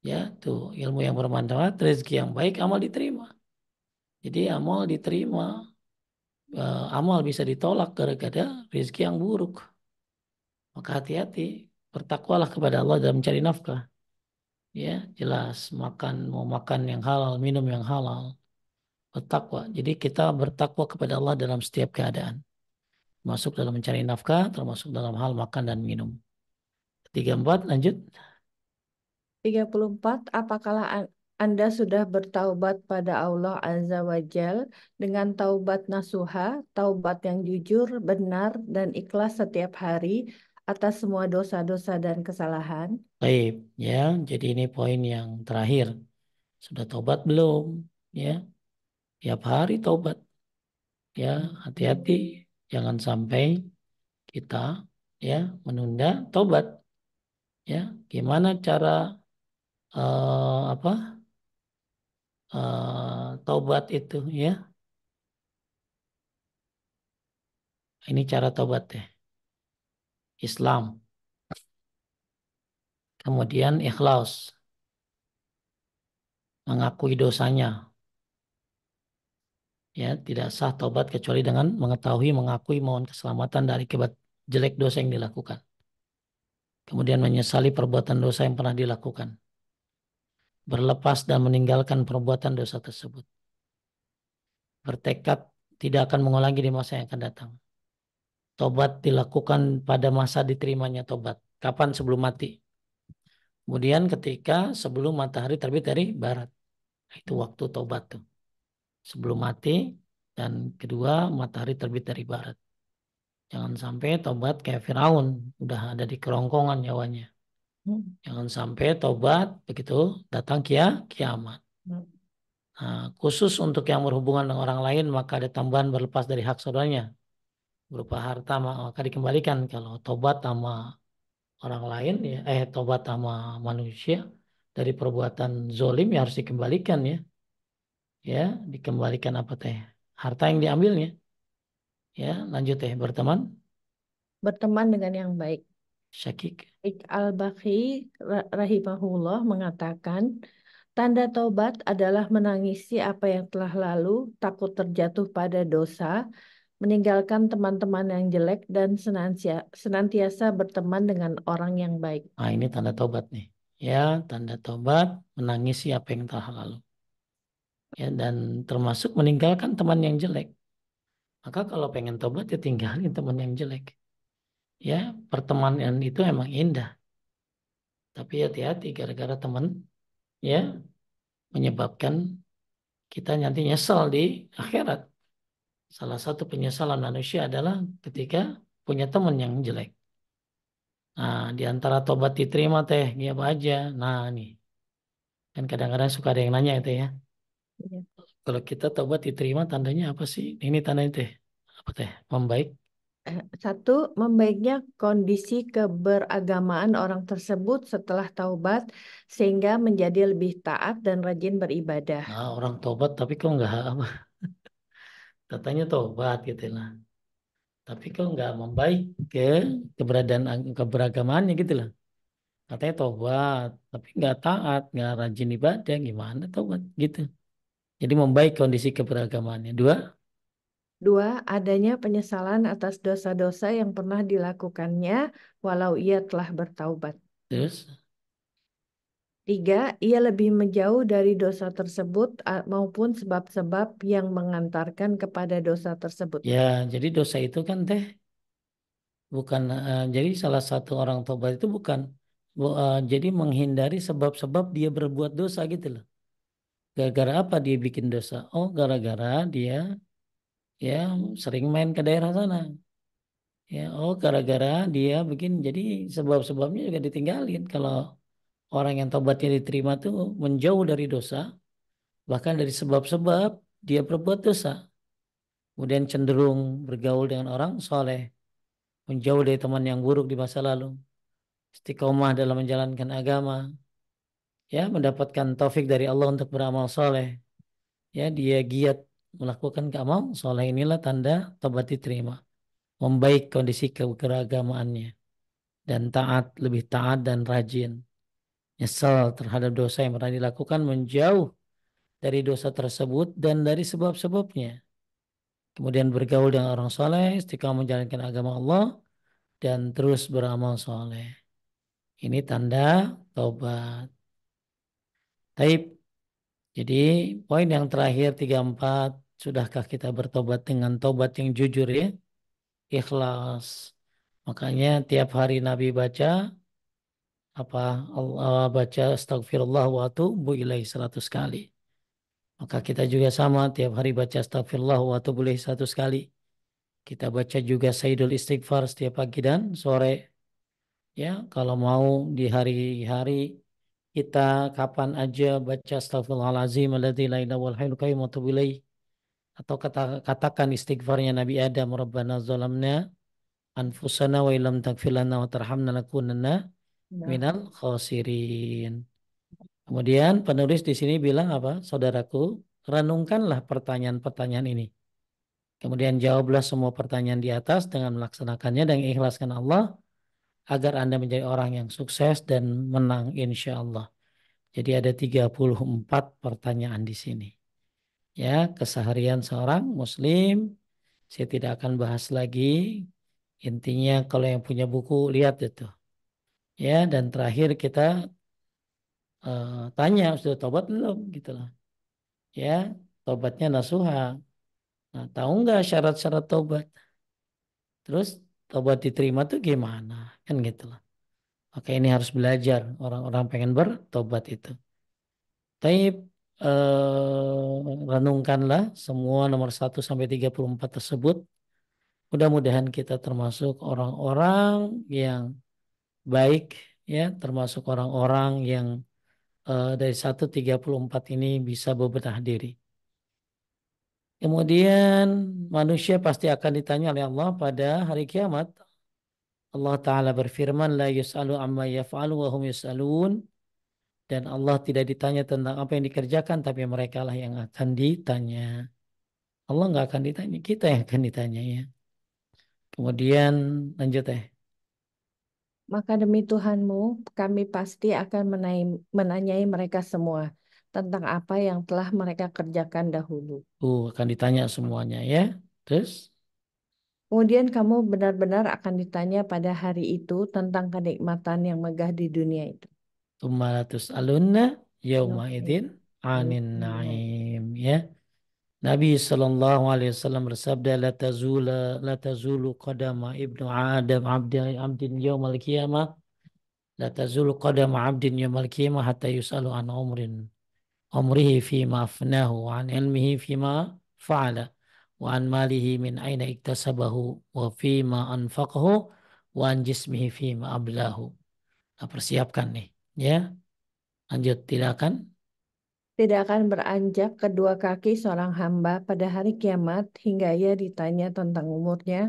Ya, tuh ilmu yang bermanfaat, rezeki yang baik, amal diterima. Jadi amal diterima, amal bisa ditolak gara-gara rezeki yang buruk. Maka hati-hati, bertakwalah kepada Allah dalam mencari nafkah. Ya, jelas makan mau makan yang halal, minum yang halal, bertakwa. Jadi kita bertakwa kepada Allah dalam setiap keadaan. Masuk dalam mencari nafkah, termasuk dalam hal makan dan minum. Tiga empat, lanjut. 34, apakah Anda sudah bertaubat pada Allah Azza wa Jal dengan taubat nasuha, taubat yang jujur, benar, dan ikhlas setiap hari atas semua dosa-dosa dan kesalahan? Baik, ya. Jadi ini poin yang terakhir. Sudah tobat belum? Ya, tiap hari tobat. Ya, hati-hati. Jangan sampai kita ya menunda tobat. Ya, gimana cara apa? Tobat itu ya. Ini cara tobat ya. Islam. Kemudian ikhlas, mengakui dosanya. Ya, tidak sah tobat kecuali dengan mengetahui, mengakui, mohon keselamatan dari akibat jelek dosa yang dilakukan. Kemudian menyesali perbuatan dosa yang pernah dilakukan. Berlepas dan meninggalkan perbuatan dosa tersebut. Bertekad tidak akan mengulangi di masa yang akan datang. Tobat dilakukan pada masa diterimanya tobat. Kapan? Sebelum mati. Kemudian ketika sebelum matahari terbit dari barat. Itu waktu tobat tuh. Sebelum mati dan kedua matahari terbit dari barat. Jangan sampai tobat kayak Firaun. Udah ada di kerongkongan nyawanya. Hmm. Jangan sampai tobat begitu datang kiamat. Hmm. Nah, khusus untuk yang berhubungan dengan orang lain maka ada tambahan berlepas dari hak saudaranya berupa harta maka dikembalikan. Kalau tobat sama orang lain ya tobat sama manusia dari perbuatan zolim ya harus dikembalikan ya. Ya, dikembalikan apa teh? Harta yang diambilnya. Ya, lanjut teh berteman Berteman dengan yang baik. syakik. Al-Baqi rahimahullah mengatakan, tanda taubat adalah menangisi apa yang telah lalu, takut terjatuh pada dosa, meninggalkan teman-teman yang jelek, dan senantiasa berteman dengan orang yang baik. Nah, ini tanda tobat nih. Ya, tanda tobat menangisi apa yang telah lalu. Ya, dan termasuk meninggalkan teman yang jelek. Maka kalau pengen tobat ya tinggalin teman yang jelek. Ya, pertemanan itu emang indah. Tapi hati-hati gara-gara teman ya menyebabkan kita nanti nyesal di akhirat. Salah satu penyesalan manusia adalah ketika punya teman yang jelek. Nah, di antara tobat diterima teh, ya apa aja? Nah, nih. Kan kadang-kadang suka ada yang nanya itu ya. Ya. Kalau kita tobat diterima tandanya apa sih? Ini tandanya teh. Apa teh? Membaik. Satu, membaiknya kondisi keberagamaan orang tersebut setelah taubat sehingga menjadi lebih taat dan rajin beribadah. Nah, orang tobat tapi kok nggak apa? Katanya tobat gitu lah. Tapi kok nggak membaik ke keberadaan keberagamaannya gitu lah. Katanya tobat, tapi nggak taat, nggak rajin ibadah, gimana tobat gitu. Jadi membaik kondisi keberagamaannya. Dua, Dua, adanya penyesalan atas dosa-dosa yang pernah dilakukannya walau ia telah bertaubat. terus Tiga, ia lebih menjauh dari dosa tersebut maupun sebab-sebab yang mengantarkan kepada dosa tersebut. ya jadi dosa itu kan teh bukan jadi salah satu orang tobat itu bukan jadi menghindari sebab-sebab dia berbuat dosa gitu loh. Gara-gara apa dia bikin dosa? Oh, gara-gara dia ya sering main ke daerah sana. Ya, oh gara-gara dia bikin jadi sebab-sebabnya juga ditinggalin. Kalau orang yang tobatnya diterima tuh menjauh dari dosa, bahkan dari sebab-sebab dia berbuat dosa. Kemudian cenderung bergaul dengan orang soleh, menjauh dari teman yang buruk di masa lalu, istiqomah dalam menjalankan agama, ya mendapatkan taufik dari Allah untuk beramal soleh, ya dia giat melakukan amal soleh inilah tanda tobat diterima, membaik kondisi keberagamaannya dan taat, lebih taat dan rajin, nyesal terhadap dosa yang pernah dilakukan, menjauh dari dosa tersebut dan dari sebab-sebabnya. Kemudian bergaul dengan orang soleh, istiqomah menjalankan agama Allah, dan terus beramal soleh. Ini tanda taubat. Taib. Jadi poin yang terakhir 34, sudahkah kita bertobat dengan tobat yang jujur ya? Ikhlas. Makanya tiap hari Nabi baca apa Allah baca astagfirullah wa atubu ilaih 100 kali. Maka kita juga sama tiap hari baca astagfirullah wa atubu ilaih 100 kali. Kita baca juga Sayyidul Istighfar setiap pagi dan sore. Ya, kalau mau di hari-hari kita kapan aja baca astagfirullahalazim alladzi la ilaha illal hayyul qayyum wa atubu ilaih. Atau katakan istighfarnya Nabi Adam, Rabbana zalamna anfusana wa illam taghfir lana wa tarhamna lakunanna Nah, minal khasirin. Kemudian penulis di sini bilang apa? Saudaraku, renungkanlah pertanyaan-pertanyaan ini. Kemudian jawablah semua pertanyaan di atas dengan melaksanakannya dan ikhlaskan Allah agar Anda menjadi orang yang sukses dan menang insya Allah. Jadi ada 34 pertanyaan di sini. Ya, keseharian seorang muslim saya tidak akan bahas lagi. Intinya kalau yang punya buku lihat itu. Ya, dan terakhir kita tanya sudah tobat belum gitu loh. Ya, tobatnya nasuha. Nah, tahu nggak syarat-syarat tobat? Terus tobat diterima tuh gimana? Kan gitu loh. Maka ini harus belajar orang-orang pengen bertobat itu. Taib renungkanlah semua nomor 1 sampai 34 tersebut. Mudah-mudahan kita termasuk orang-orang yang baik, ya, termasuk orang-orang yang dari 1 sampai 34 ini bisa bebenah diri. Kemudian manusia pasti akan ditanya oleh Allah pada hari kiamat. Allah Ta'ala berfirman, La yus'alu amma yaf'alu wa hum yus'alun. Dan Allah tidak ditanya tentang apa yang dikerjakan, tapi mereka lah yang akan ditanya. Allah nggak akan ditanya, kita yang akan ditanya ya. Kemudian lanjut. Maka demi Tuhanmu, kami pasti akan menanyai mereka semua tentang apa yang telah mereka kerjakan dahulu. Akan ditanya semuanya ya. Terus, Kemudian kamu benar-benar akan ditanya pada hari itu tentang kenikmatan yang megah di dunia itu. Tumalatus alunna yauma Oke. idzin anin naim ya. Nabi Shallallahu Alaihi Wasallam bersabda, la tazulu qadama ibnu Adam abdin yaumal qiyamah, la tazulu qadama abdin yaumal qiyamah hatta yus'alu an umrihi fima afnahu wa an ilmihi fima fa'ala wa an malihi min aina iktasabahu wa fima anfaqahu wa an jismihi fima ablahu. Nah, persiapkan nih ya. Lanjut, tidak akan Tidak akan beranjak kedua kaki seorang hamba pada hari kiamat hingga ia ditanya tentang umurnya,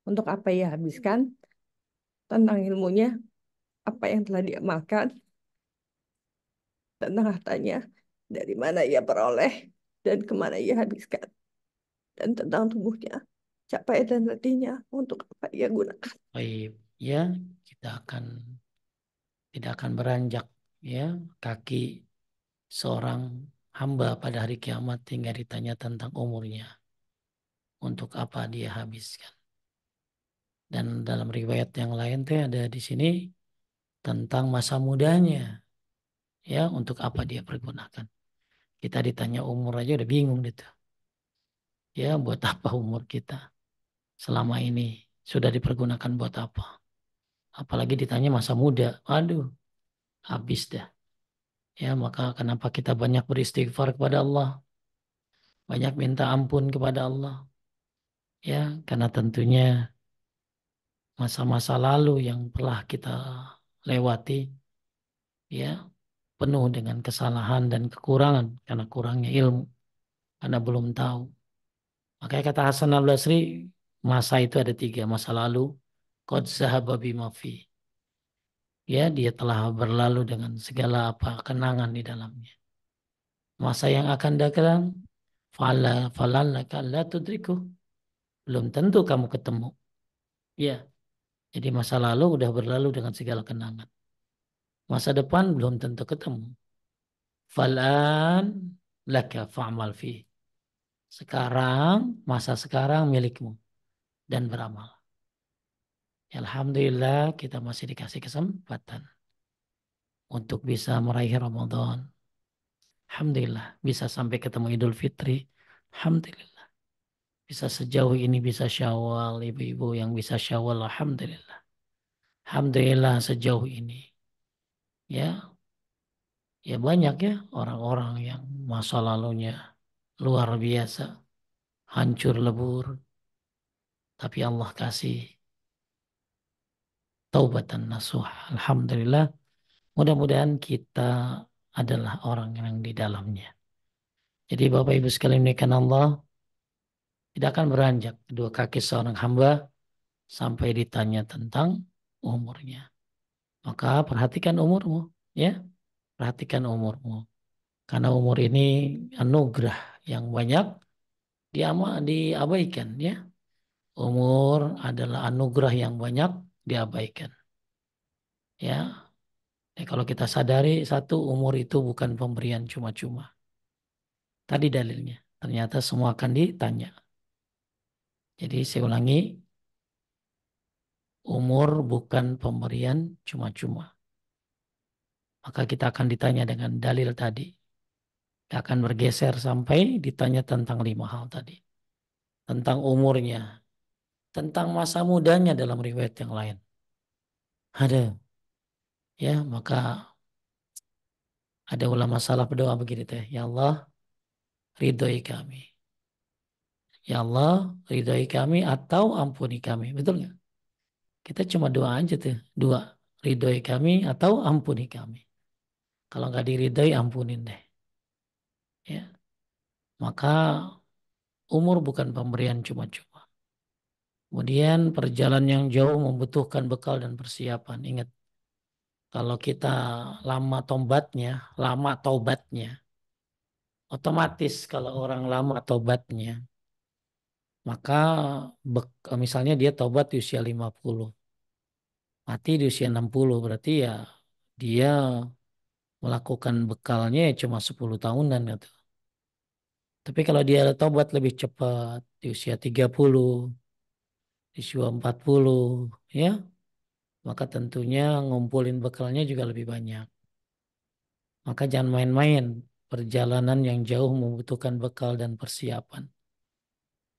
untuk apa ia habiskan, tentang ilmunya, apa yang telah dia makan, tentang hartanya, dari mana ia peroleh, dan kemana ia habiskan, dan tentang tubuhnya, capaian dan letihnya, untuk apa ia gunakan. baik ya. Kita akan tidak akan beranjak ya kaki seorang hamba pada hari kiamat hingga ditanya tentang umurnya, untuk apa dia habiskan. Dan dalam riwayat yang lain tuh ada di sini tentang masa mudanya, ya untuk apa dia pergunakan. Kita ditanya umur aja udah bingung gitu. Ya buat apa umur kita selama ini sudah dipergunakan buat apa? Apalagi ditanya masa muda, aduh habis dah. Ya maka kenapa kita banyak beristighfar kepada Allah, banyak minta ampun kepada Allah. Ya karena tentunya masa-masa lalu yang telah kita lewati ya penuh dengan kesalahan dan kekurangan karena kurangnya ilmu, karena belum tahu. Makanya kata Hasan al-Basri, masa itu ada tiga: masa lalu, qad zahaba bima fi. Ya, dia telah berlalu dengan segala apa kenangan di dalamnya. Masa yang akan datang, falallaka la tudriku. Belum tentu kamu ketemu. Ya, jadi masa lalu udah berlalu dengan segala kenangan. Masa depan belum tentu ketemu. Falan laka fa'mal fi. Sekarang, masa sekarang milikmu dan beramal. Alhamdulillah kita masih dikasih kesempatan untuk bisa meraih Ramadan. Alhamdulillah bisa sampai ketemu Idul Fitri. Alhamdulillah bisa sejauh ini, bisa Syawal, ibu-ibu yang bisa Syawal, alhamdulillah. Alhamdulillah sejauh ini. Ya, ya banyak ya orang-orang yang masa lalunya luar biasa, hancur lebur, tapi Allah kasih taubatan nasuh. Alhamdulillah. Mudah-mudahan kita adalah orang yang di dalamnya. Jadi Bapak Ibu sekalian muliakan Allah, tidak akan beranjak kedua kaki seorang hamba sampai ditanya tentang umurnya. Maka perhatikan umurmu, ya. Perhatikan umurmu. Karena umur ini anugerah yang banyak diabaikan, ya. Umur adalah anugerah yang banyak diabaikan. Ya, kalau kita sadari satu, umur itu bukan pemberian cuma-cuma. Tadi dalilnya. Ternyata semua akan ditanya. Jadi saya ulangi, umur bukan pemberian cuma-cuma. Maka kita akan ditanya dengan dalil tadi. Kita akan bergeser sampai ditanya tentang lima hal tadi. Tentang umurnya. Tentang masa mudanya dalam riwayat yang lain. Ada. Ya, maka ada ulama salaf berdoa begini teh. Ya Allah, ridhoi kami. Ya Allah, ridhoi kami atau ampuni kami. Betul nggak? Kita cuma doa aja tuh. Dua. Ridhoi kami atau ampuni kami. Kalau nggak diridhoi, ampunin deh. Ya, maka umur bukan pemberian cuma-cuma. Kemudian perjalanan yang jauh membutuhkan bekal dan persiapan. Ingat, kalau kita lama taubatnya, otomatis kalau orang lama taubatnya, maka misalnya dia taubat di usia 50. mati di usia 60 berarti ya dia melakukan bekalnya ya cuma 10 tahunan gitu. Tapi kalau dia tobat lebih cepat di usia 30, di usia 40 ya, maka tentunya ngumpulin bekalnya juga lebih banyak. Maka jangan main-main. Perjalanan yang jauh membutuhkan bekal dan persiapan.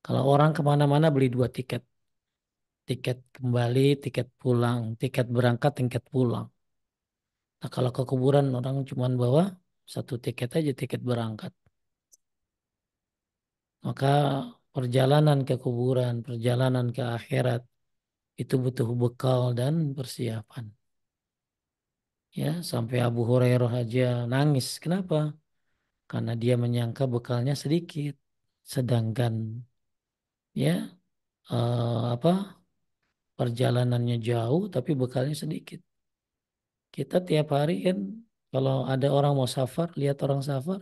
Kalau orang kemana-mana beli dua tiket. Tiket kembali, tiket pulang. Tiket berangkat, tiket pulang. Nah kalau ke kuburan orang cuma bawa satu tiket aja, tiket berangkat. Maka perjalanan ke kuburan, perjalanan ke akhirat itu butuh bekal dan persiapan. Ya, sampai Abu Hurairah aja nangis. Kenapa? Karena dia menyangka bekalnya sedikit. Sedangkan ya apa perjalanannya jauh tapi bekalnya sedikit. Kita tiap hari kan kalau ada orang mau safar, lihat orang safar,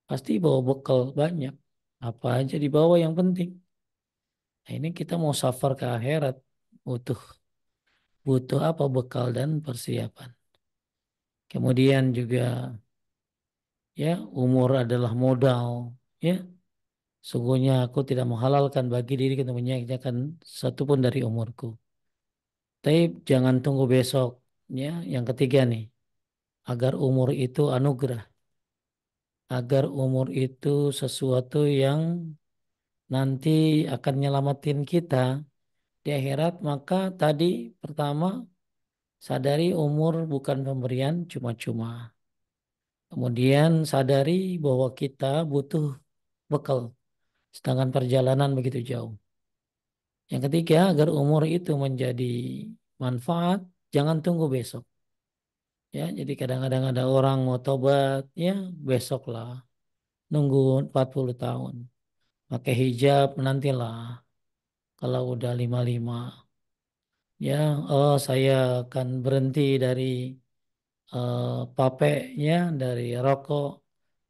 pasti bawa bekal banyak. Apa aja dibawa yang penting. Nah, ini kita mau safar ke akhirat, butuh butuh apa bekal dan persiapan. Kemudian juga ya umur adalah modal. Ya, sungguhnya aku tidak menghalalkan bagi diri untuk menyanyikan satu pun dari umurku. Tapi jangan tunggu besok. Ya, yang ketiga nih, agar umur itu anugerah, agar umur itu sesuatu yang nanti akan nyelamatin kita di akhirat, maka tadi pertama sadari umur bukan pemberian cuma-cuma. Kemudian sadari bahwa kita butuh bekal, sedangkan perjalanan begitu jauh. Yang ketiga, agar umur itu menjadi manfaat, jangan tunggu besok. Ya, jadi kadang-kadang ada orang mau tobat, ya besok lah, nunggu 40 tahun. Pakai hijab nantilah kalau udah 55. Ya, oh saya akan berhenti dari papeknya, dari rokok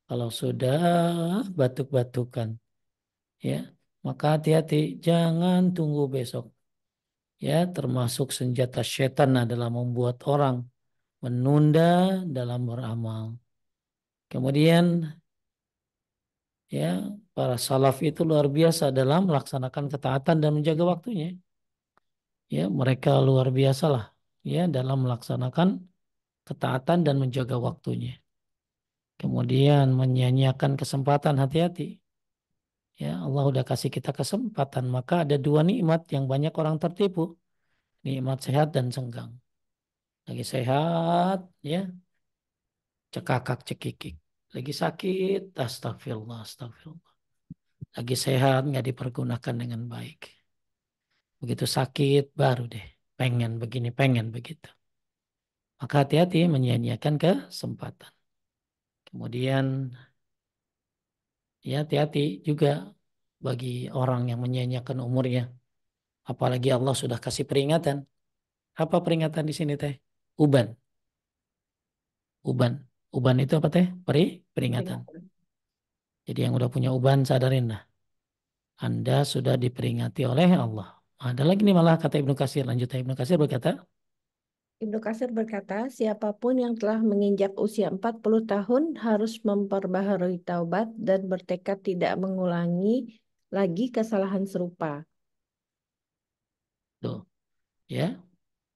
kalau sudah batuk-batukan. Ya, maka hati-hati, jangan tunggu besok. Ya, termasuk senjata setan adalah membuat orang menunda dalam beramal. Kemudian ya, para salaf itu luar biasa dalam melaksanakan ketaatan dan menjaga waktunya. Ya, mereka luar biasa lah ya dalam melaksanakan ketaatan dan menjaga waktunya. Kemudian menyia-nyiakan kesempatan, hati-hati. Ya, Allah udah kasih kita kesempatan, maka ada dua nikmat yang banyak orang tertipu. Nikmat sehat dan senggang. Lagi sehat, ya, cekakak cekikik. Lagi sakit, astagfirullah, astagfirullah. Lagi sehat, nggak dipergunakan dengan baik. Begitu sakit, baru deh. Pengen begini, pengen begitu. Maka hati-hati menyia-nyiakan kesempatan. Kemudian ya hati-hati juga bagi orang yang menyia-nyiakan umurnya. Apalagi Allah sudah kasih peringatan. Apa peringatan di sini teh? Uban. Uban. Uban itu apa teh? Peringatan. Peringatan. Jadi yang udah punya uban sadarin lah. Anda sudah diperingati oleh Allah. Ada lagi nih malah kata Ibnu Katsir. Lanjut Ibnu Katsir berkata, Ibnu Katsir berkata, siapapun yang telah menginjak usia 40 tahun harus memperbaharui taubat dan bertekad tidak mengulangi lagi kesalahan serupa. tuh ya.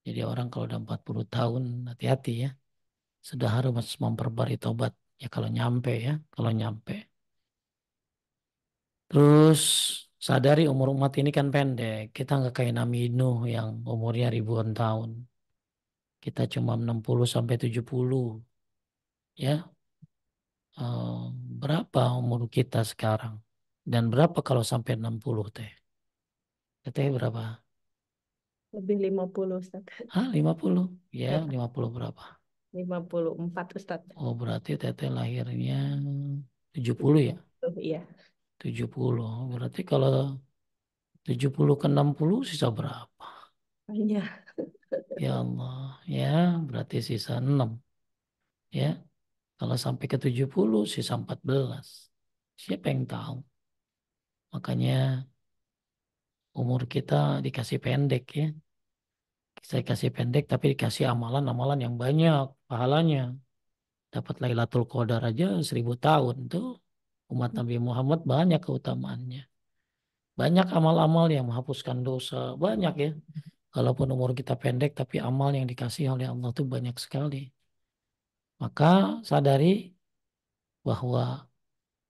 Jadi orang kalau udah 40 tahun hati-hati ya. Sudah harus memperbarui tobat. Ya kalau nyampe ya. Kalau nyampe. Terus sadari umur umat ini kan pendek. Kita nggak kayak Nabi Nuh yang umurnya ribuan tahun. Kita cuma 60 sampai 70. Ya, Eh, berapa umur kita sekarang? Dan berapa kalau sampai 60 teh? Teh berapa? Lebih 50, Ustaz. Ah, 50. Ya, Ya, 50 berapa? 54, Ustaz. Oh, berarti teteh lahirnya 70 ya? Tuh, iya. 70. Berarti kalau 70 ke 60 sisa berapa? Iya. Ya Allah, ya berarti sisa 6. Ya, kalau sampai ke 70 sisa 14. Siapa yang tahu? Makanya umur kita dikasih pendek ya. Saya kasih pendek tapi dikasih amalan-amalan yang banyak pahalanya. Dapat Lailatul Qadar aja 1.000 tahun tuh. Umat Nabi Muhammad banyak keutamaannya. Banyak amal-amal yang menghapuskan dosa. Banyak ya. Kalaupun umur kita pendek tapi amal yang dikasih oleh Allah tuh banyak sekali. Maka sadari bahwa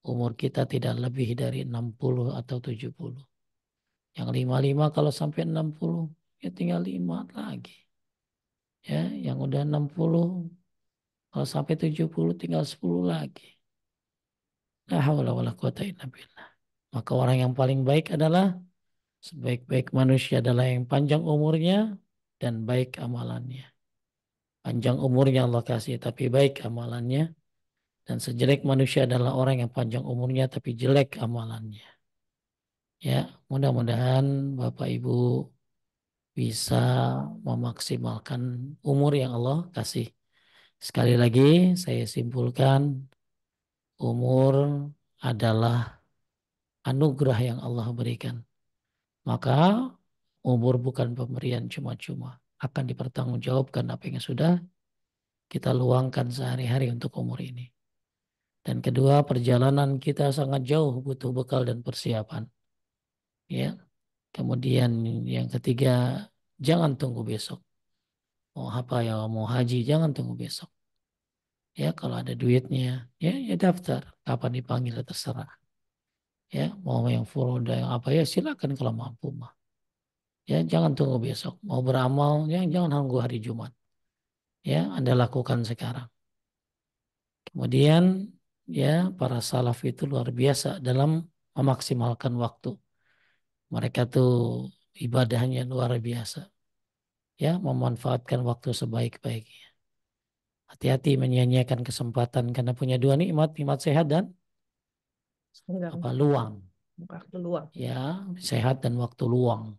umur kita tidak lebih dari 60 atau 70. Yang 55 kalau sampai 60 ya tinggal 5 lagi. Ya, yang udah 60 kalau sampai 70 tinggal 10 lagi. La haula wala quwata illa billah. Maka orang yang paling baik adalah sebaik-baik manusia adalah yang panjang umurnya dan baik amalannya. Panjang umurnya Allah kasih tapi baik amalannya. Dan sejelek manusia adalah orang yang panjang umurnya tapi jelek amalannya. Ya, mudah-mudahan Bapak Ibu bisa memaksimalkan umur yang Allah kasih. Sekali lagi saya simpulkan, umur adalah anugerah yang Allah berikan. Maka umur bukan pemberian cuma-cuma. Akan dipertanggungjawabkan apa yang sudah kita luangkan sehari-hari untuk umur ini. Dan kedua, perjalanan kita sangat jauh butuh bekal dan persiapan. Ya. Kemudian yang ketiga, jangan tunggu besok. Mau apa ya, mau haji, jangan tunggu besok. Ya, kalau ada duitnya, ya daftar. Kapan dipanggil terserah. Ya, mau yang furoda yang apa ya silakan kalau mampu mah. Ya, jangan tunggu besok. Mau beramal, ya jangan tunggu hari Jumat. Ya, Anda lakukan sekarang. Kemudian, ya para salaf itu luar biasa dalam memaksimalkan waktu. Mereka tuh ibadahnya luar biasa. Ya, memanfaatkan waktu sebaik-baiknya. Hati-hati menyia-nyiakan kesempatan karena punya dua nikmat, nikmat sehat dan Senggang, apa luang. waktu luang. Ya, sehat dan waktu luang.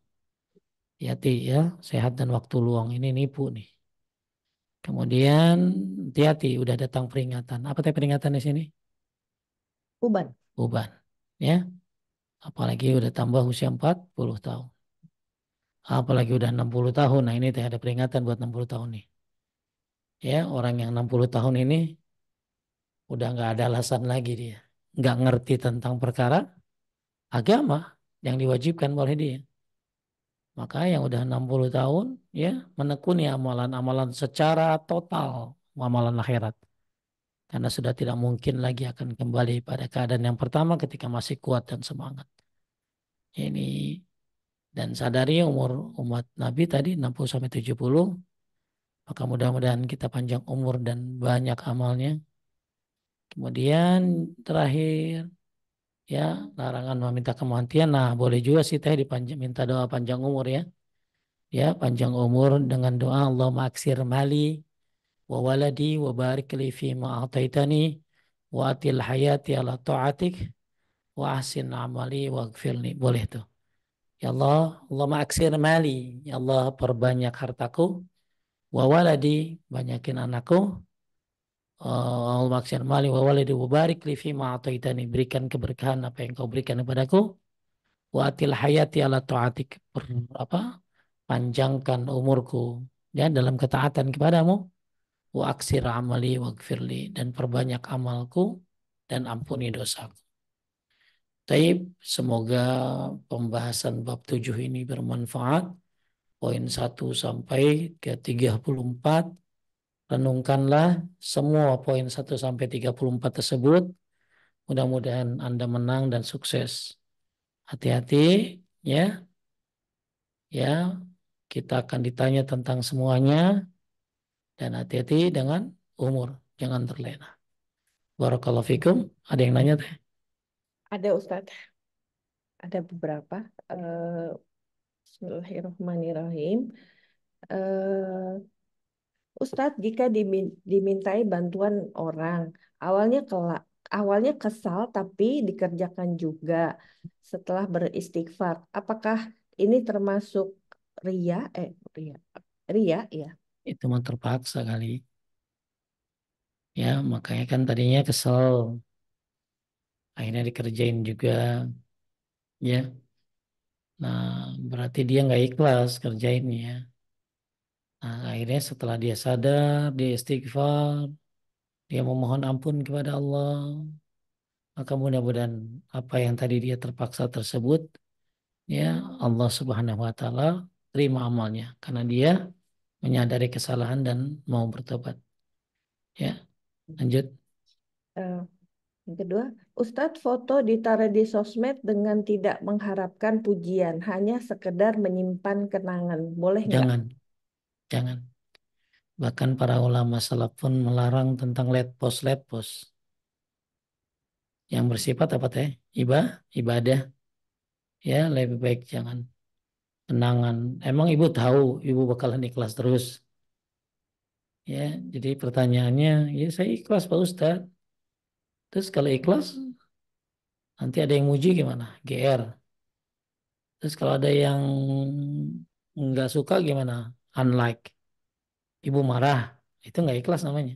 Hati-hati ya, sehat dan waktu luang ini nipu nih. Kemudian hati-hati udah datang peringatan. Apa teh peringatan di sini? Uban. Uban. Ya, apalagi udah tambah usia 40 tahun. Apalagi udah 60 tahun. Nah, ini teh ada peringatan buat 60 tahun nih. Ya, orang yang 60 tahun ini udah nggak ada alasan lagi dia. Nggak ngerti tentang perkara agama yang diwajibkan oleh dia. Maka yang udah 60 tahun ya menekuni amalan-amalan secara total, amalan akhirat. Karena sudah tidak mungkin lagi akan kembali pada keadaan yang pertama ketika masih kuat dan semangat. Ini dan sadari umur umat Nabi tadi 60 sampai 70, maka mudah-mudahan kita panjang umur dan banyak amalnya. Kemudian terakhir ya larangan meminta kematian. Nah, boleh juga sih teh dipanjang minta doa panjang umur ya. Ya, panjang umur dengan doa Allahumma aksir mali wa waladi wa barik li fi ma ataitani wa atil hayati ala ta'atik wa ahsin amali wa gfirli. Boleh tuh. Ya Allah, Allahumma aksir mali. Ya Allah, perbanyak hartaku. Wa waladi, banyakin anakku. Allahumma aksir mali wa waladi wa barik li fi ma ataitani. Berikan keberkahan apa yang kau berikan kepadaku. Wa atil hayati ala ta'atik. Apa? Panjangkan umurku ya dalam ketaatan kepadamu wa aksir amali waghfirli dan perbanyak amalku dan ampuni dosaku. Taib, semoga pembahasan bab 7 ini bermanfaat. Poin 1 sampai ke 34. Renungkanlah semua poin 1 sampai 34 tersebut. Mudah-mudahan Anda menang dan sukses. Hati-hati ya. Ya, kita akan ditanya tentang semuanya dan hati-hati dengan umur. Jangan terlena. Barakallahu fikum. Ada yang nanya teh? Ada Ustadz, ada beberapa. Eh, Bismillahirrahmanirrahim. Eh, Ustadz, jika dimintai bantuan orang, awalnya kesal tapi dikerjakan juga setelah beristighfar. Apakah ini termasuk ria? Ria, ria ya. Itu mah terpaksa kali. Ya, makanya kan tadinya kesel. Akhirnya dikerjain juga. Ya, nah berarti dia nggak ikhlas kerjainnya. Nah, akhirnya setelah dia sadar, dia istighfar, dia memohon ampun kepada Allah, maka mudah-mudahan apa yang tadi dia terpaksa tersebut, ya Allah Subhanahu wa taala terima amalnya karena dia menyadari kesalahan dan mau bertobat. Ya, lanjut. Eh, yang kedua, Ustadz foto ditaruh di sosmed dengan tidak mengharapkan pujian, hanya sekedar menyimpan kenangan. Boleh nggak? Jangan, jangan. Bahkan para ulama salaf pun melarang tentang let post yang bersifat apa teh? Ibadah, ya lebih baik jangan. Kenangan. Emang ibu tahu ibu bakalan ikhlas terus. Ya, jadi pertanyaannya, ya saya ikhlas Pak Ustadz. Terus kalau ikhlas, nanti ada yang muji gimana? GR. Terus kalau ada yang nggak suka gimana? Unlike. Ibu marah. Itu nggak ikhlas namanya.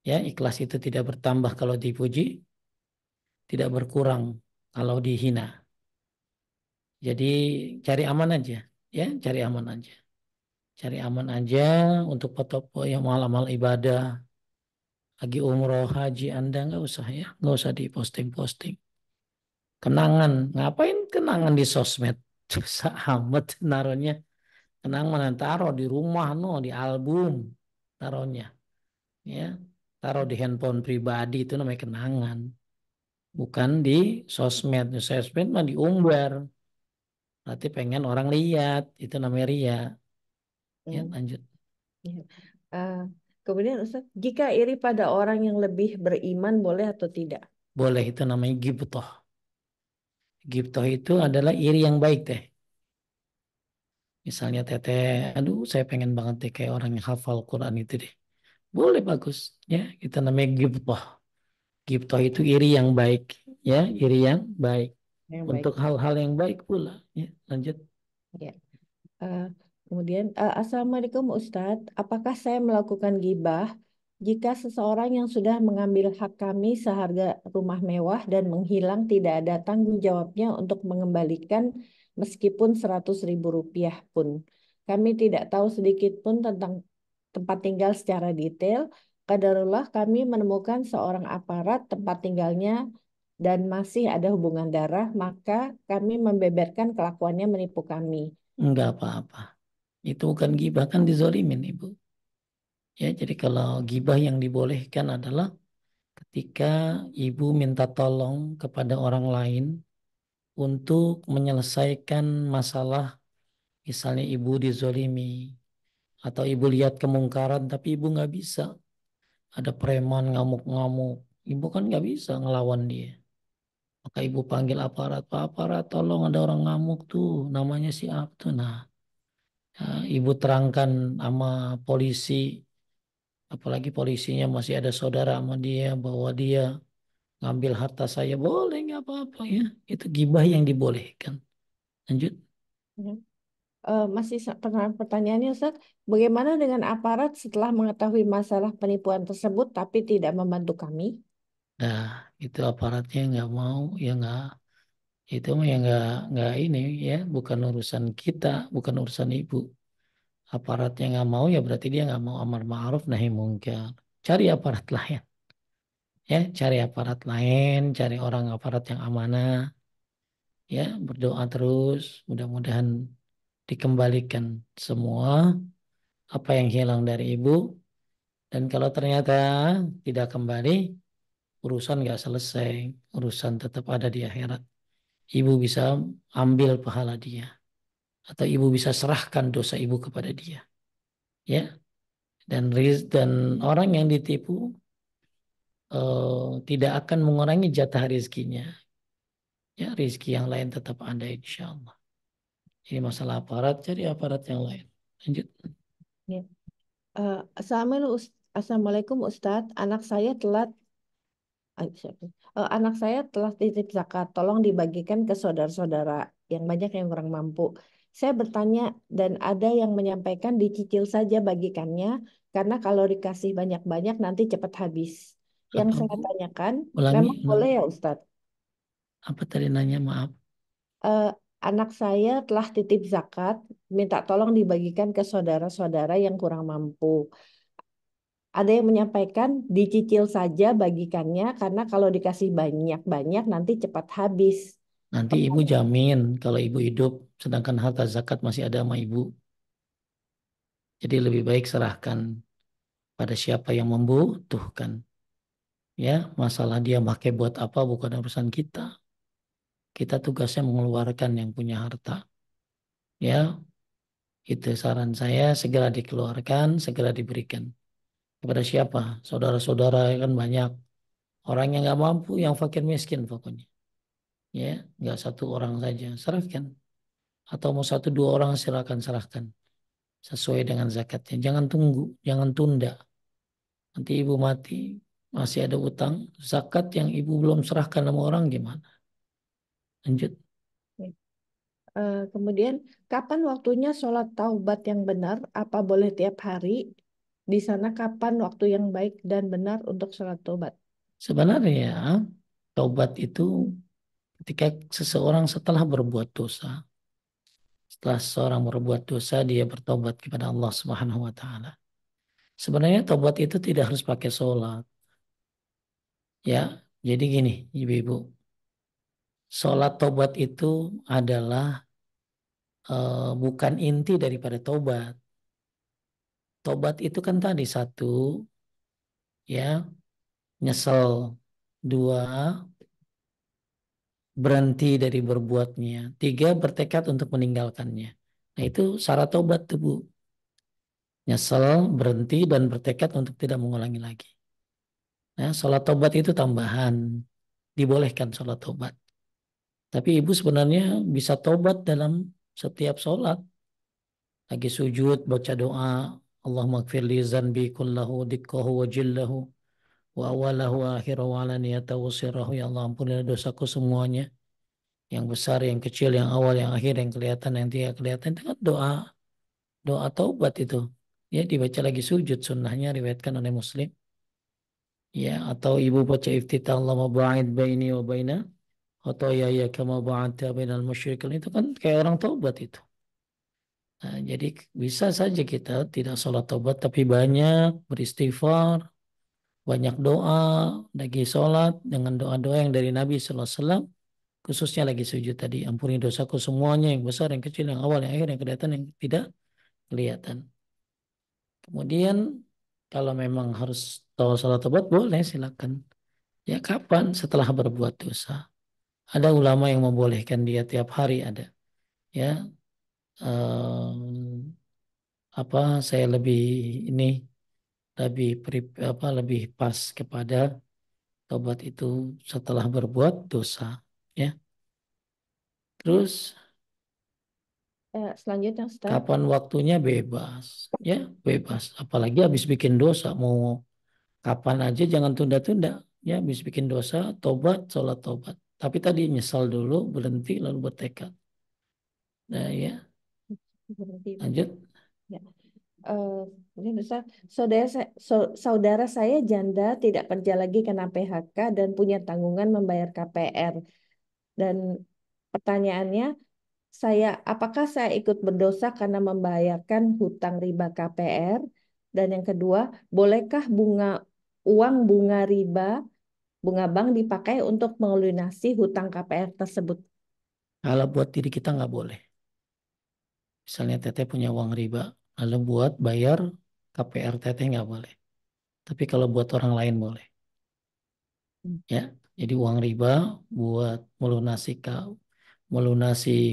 Ya, ikhlas itu tidak bertambah kalau dipuji, tidak berkurang kalau dihina. Jadi cari aman aja. Ya, cari aman aja. Cari aman aja untuk foto yang amal-amal ibadah. Lagi umroh, haji, Anda nggak usah ya. Nggak usah diposting-posting. Kenangan, ngapain kenangan di sosmed? Susah amat naruhnya. Kenangan mana taruh di rumah, no, di album taruhnya. Ya, taruh di handphone pribadi itu namanya kenangan. Bukan di sosmed. Di sosmed mah diumbar. Berarti pengen orang lihat. Itu namanya ria. Ya, Hmm, lanjut. iya. Eh, Kemudian Ustadz, jika iri pada orang yang lebih beriman boleh atau tidak? Boleh itu namanya gibtoh. Gibtoh itu adalah iri yang baik teh. Misalnya teteh, aduh saya pengen banget deh kayak orang yang hafal Quran itu deh. Boleh bagus. Ya, itu namanya gibtoh. Gibtoh itu iri yang baik. Ya, iri yang baik. Yang baik. Untuk hal-hal yang baik pula. Ya, lanjut. Ya. Eh, Kemudian, Assalamualaikum Ustadz, apakah saya melakukan gibah jika seseorang yang sudah mengambil hak kami seharga rumah mewah dan menghilang tidak ada tanggung jawabnya untuk mengembalikan meskipun 100.000 rupiah pun. Kami tidak tahu sedikit pun tentang tempat tinggal secara detail. Qadarullah kami menemukan seorang aparat tempat tinggalnya dan masih ada hubungan darah, maka kami membeberkan kelakuannya menipu kami. Enggak apa-apa. Itu bukan gibah kan dizolimin ibu. Ya, jadi kalau gibah yang dibolehkan adalah ketika ibu minta tolong kepada orang lain untuk menyelesaikan masalah, misalnya ibu dizolimi atau ibu lihat kemungkaran tapi ibu nggak bisa. Ada preman ngamuk-ngamuk, ibu kan nggak bisa ngelawan dia. Maka ibu panggil aparat, Pak aparat tolong ada orang ngamuk tuh, namanya si A tuh. Nah, ya, ibu terangkan sama polisi, apalagi polisinya masih ada saudara sama dia, bahwa dia ngambil harta saya, boleh nggak apa-apa ya. Itu gibah yang dibolehkan. Lanjut. Masih pertanyaannya, Ustaz, bagaimana dengan aparat setelah mengetahui masalah penipuan tersebut tapi tidak membantu kami? Nah, itu aparatnya nggak mau, ya nggak, itu mah ya nggak ini ya, bukan urusan kita, bukan urusan ibu. Aparatnya nggak mau ya berarti dia nggak mau amar ma'ruf nahi mungkar. Cari aparat lain, ya, cari aparat lain, cari orang aparat yang amanah, ya, berdoa terus, mudah-mudahan dikembalikan semua apa yang hilang dari ibu. Dan kalau ternyata tidak kembali, urusan nggak selesai, urusan tetap ada di akhirat. Ibu bisa ambil pahala dia, atau ibu bisa serahkan dosa ibu kepada dia, ya. Dan orang yang ditipu tidak akan mengurangi jatah rizkinya. Ya, rizki yang lain tetap ada insya Allah. Ini masalah aparat, cari aparat yang lain. Lanjut. Ya. Assalamualaikum Ustadz, anak saya telah titip zakat, tolong dibagikan ke saudara-saudara yang banyak yang kurang mampu. Saya bertanya dan ada yang menyampaikan dicicil saja bagikannya karena kalau dikasih banyak-banyak nanti cepat habis. Yang Apa saya Bu? tanyakan, Ulangi, memang boleh ulangi. ya Ustadz? Apa tadi nanya, maaf. Eh, Anak saya telah titip zakat, minta tolong dibagikan ke saudara-saudara yang kurang mampu. Ada yang menyampaikan dicicil saja bagikannya karena kalau dikasih banyak-banyak nanti cepat habis. Nanti ibu jamin kalau ibu hidup, sedangkan harta zakat masih ada sama ibu. Jadi lebih baik serahkan pada siapa yang membutuhkan. Ya, masalah dia pakai buat apa bukan urusan kita. Kita tugasnya mengeluarkan yang punya harta. Ya, itu saran saya segera dikeluarkan, segera diberikan. Kepada siapa? Saudara-saudara kan banyak. Orang yang nggak mampu, yang fakir miskin pokoknya. Ya, nggak satu orang saja. Serahkan. Atau mau satu dua orang silakan serahkan. Sesuai dengan zakatnya. Jangan tunggu, jangan tunda. Nanti ibu mati, masih ada utang. Zakat yang ibu belum serahkan sama orang gimana? Lanjut. Kemudian, kapan waktunya sholat taubat yang benar? Apa boleh tiap hari? Di sana kapan waktu yang baik dan benar untuk sholat taubat? Sebenarnya taubat itu ketika seseorang setelah berbuat dosa, setelah seseorang berbuat dosa, dia bertobat kepada Allah Subhanahu wa taala. Sebenarnya taubat itu tidak harus pakai sholat, ya. Jadi gini, ibu-ibu, sholat taubat itu adalah bukan inti daripada taubat. Taubat itu kan tadi satu, ya, nyesel, dua, berhenti dari berbuatnya, tiga, bertekad untuk meninggalkannya. Nah itu syarat taubat tuh Bu. Nyesel, berhenti, dan bertekad untuk tidak mengulangi lagi. Nah, sholat tobat itu tambahan. Dibolehkan sholat tobat. Tapi ibu sebenarnya bisa tobat dalam setiap sholat. Lagi sujud, baca doa. Allahumma gfirli zanbi kullahu dikkahu wa jillahu wa awalahu wa akhirahu wa alaniyatahu wa sirrahu. Ya Allah ampunilah dosaku semuanya. Yang besar, yang kecil, yang awal, yang akhir, yang kelihatan, yang tidak kelihatan. Itu kan doa. Doa taubat itu. Ya dibaca lagi sujud. Sunnahnya riwayatkan oleh Muslim. Ya, atau ibu baca iftitah Allahumma ba'id baini wa baina khotoyaya kama ba'adta bainal musyrikin itu kan kayak orang taubat itu. Nah, jadi bisa saja kita tidak sholat taubat tapi banyak beristighfar, banyak doa lagi sholat dengan doa-doa yang dari Nabi Sallallahu Alaihi Wasallam khususnya lagi sujud tadi ampuni dosaku semuanya yang besar yang kecil yang awal yang akhir yang kelihatan yang tidak kelihatan. Kemudian kalau memang harus tahu sholat taubat boleh silakan. Ya kapan setelah berbuat dosa. Ada ulama yang membolehkan dia tiap hari ada. Ya, apa saya lebih ini lebih pas kepada tobat itu setelah berbuat dosa. Ya, terus Selanjutnya, Ustaz. kapan waktunya bebas. Ya, bebas. Apalagi habis bikin dosa mau kapan aja jangan tunda-tunda. Ya, habis bikin dosa, tobat, sholat tobat. Tapi tadi nyesal dulu, berhenti lalu bertekad. Nah, ya, Berhenti. lanjut. Ya. Ini Ustaz, saudara saya janda tidak kerja lagi kena PHK dan punya tanggungan membayar KPR. Dan pertanyaannya, apakah saya ikut berdosa karena membayarkan hutang riba KPR? Dan yang kedua, bolehkah bunga riba, bunga bank dipakai untuk melunasi hutang KPR tersebut? Kalau buat diri kita nggak boleh. Misalnya teteh punya uang riba, lalu buat bayar KPR teteh nggak boleh. Tapi kalau buat orang lain boleh. Hmm. Ya, jadi uang riba buat melunasi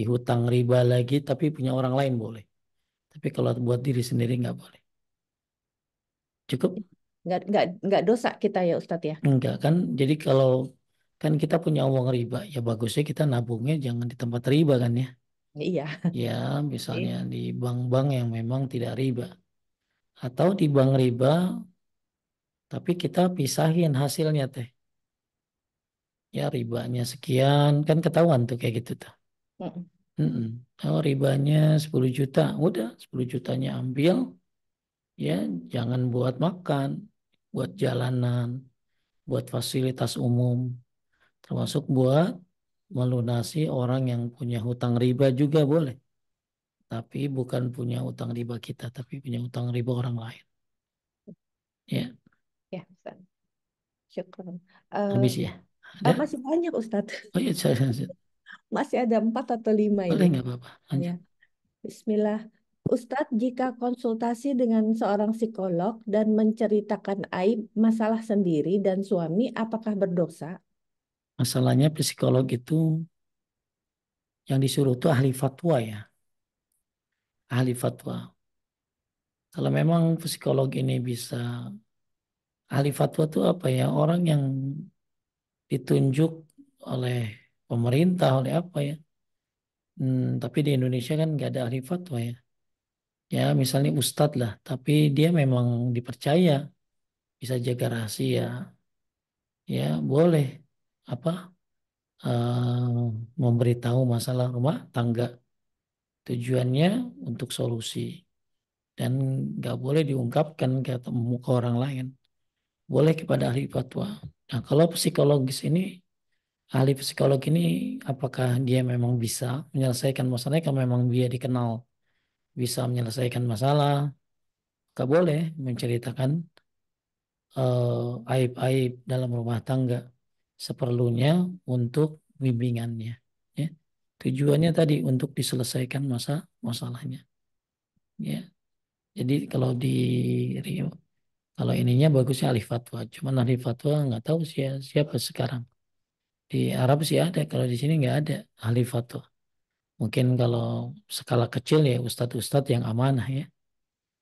hutang riba lagi, tapi punya orang lain boleh. Tapi kalau buat diri sendiri nggak boleh. Cukup? Nggak dosa kita ya Ustadz ya? Enggak kan? Jadi kalau kan kita punya uang riba, ya bagusnya kita nabungnya jangan di tempat riba kan ya. Iya. Ya, misalnya Oke. di bank-bank yang memang tidak riba. Atau di bank riba tapi kita pisahin hasilnya teh. Ya ribanya sekian, kan ketahuan tuh kayak gitu tuh. Mm-mm. Mm-mm. Oh ribanya 10 juta, udah 10 jutanya ambil, ya jangan buat makan, buat jalanan, buat fasilitas umum, termasuk buat melunasi orang yang punya hutang riba juga boleh. Tapi bukan punya hutang riba kita, tapi punya hutang riba orang lain. Ya, Ya, Ustaz. Syukron. Eh, habis ya. Ada? masih banyak Ustadz. Oh iya, Masih ada 4 atau 5 boleh ini. nggak apa-apa. Ya. Lanjut. Bismillah. Ustadz, jika konsultasi dengan seorang psikolog dan menceritakan aib masalah sendiri dan suami, apakah berdosa? Masalahnya psikolog itu yang disuruh tuh ahli fatwa ya. Ahli fatwa. Kalau memang psikolog ini bisa, ahli fatwa itu apa ya? Orang yang ditunjuk oleh pemerintah, oleh apa ya? Tapi di Indonesia kan nggak ada ahli fatwa ya. Ya misalnya ustadz lah, tapi dia memang dipercaya bisa jaga rahasia. Ya boleh apa memberitahu masalah rumah tangga. Tujuannya untuk solusi dan nggak boleh diungkapkan ke orang lain. Boleh kepada ahli fatwa. Nah, kalau psikologis ini, ahli psikolog ini apakah dia memang bisa menyelesaikan masalahnya kalau memang dia dikenal bisa menyelesaikan masalah, nggak boleh menceritakan aib-aib dalam rumah tangga seperlunya untuk bimbingannya. Ya. Tujuannya tadi untuk diselesaikan masalahnya. Ya. Jadi kalau ininya bagusnya ahli fatwa. Cuman ahli fatwa nggak tahu siapa sekarang. Di Arab sih ada, kalau di sini nggak ada ahli fatwa. Mungkin kalau skala kecil ya ustadz-ustadz yang amanah ya,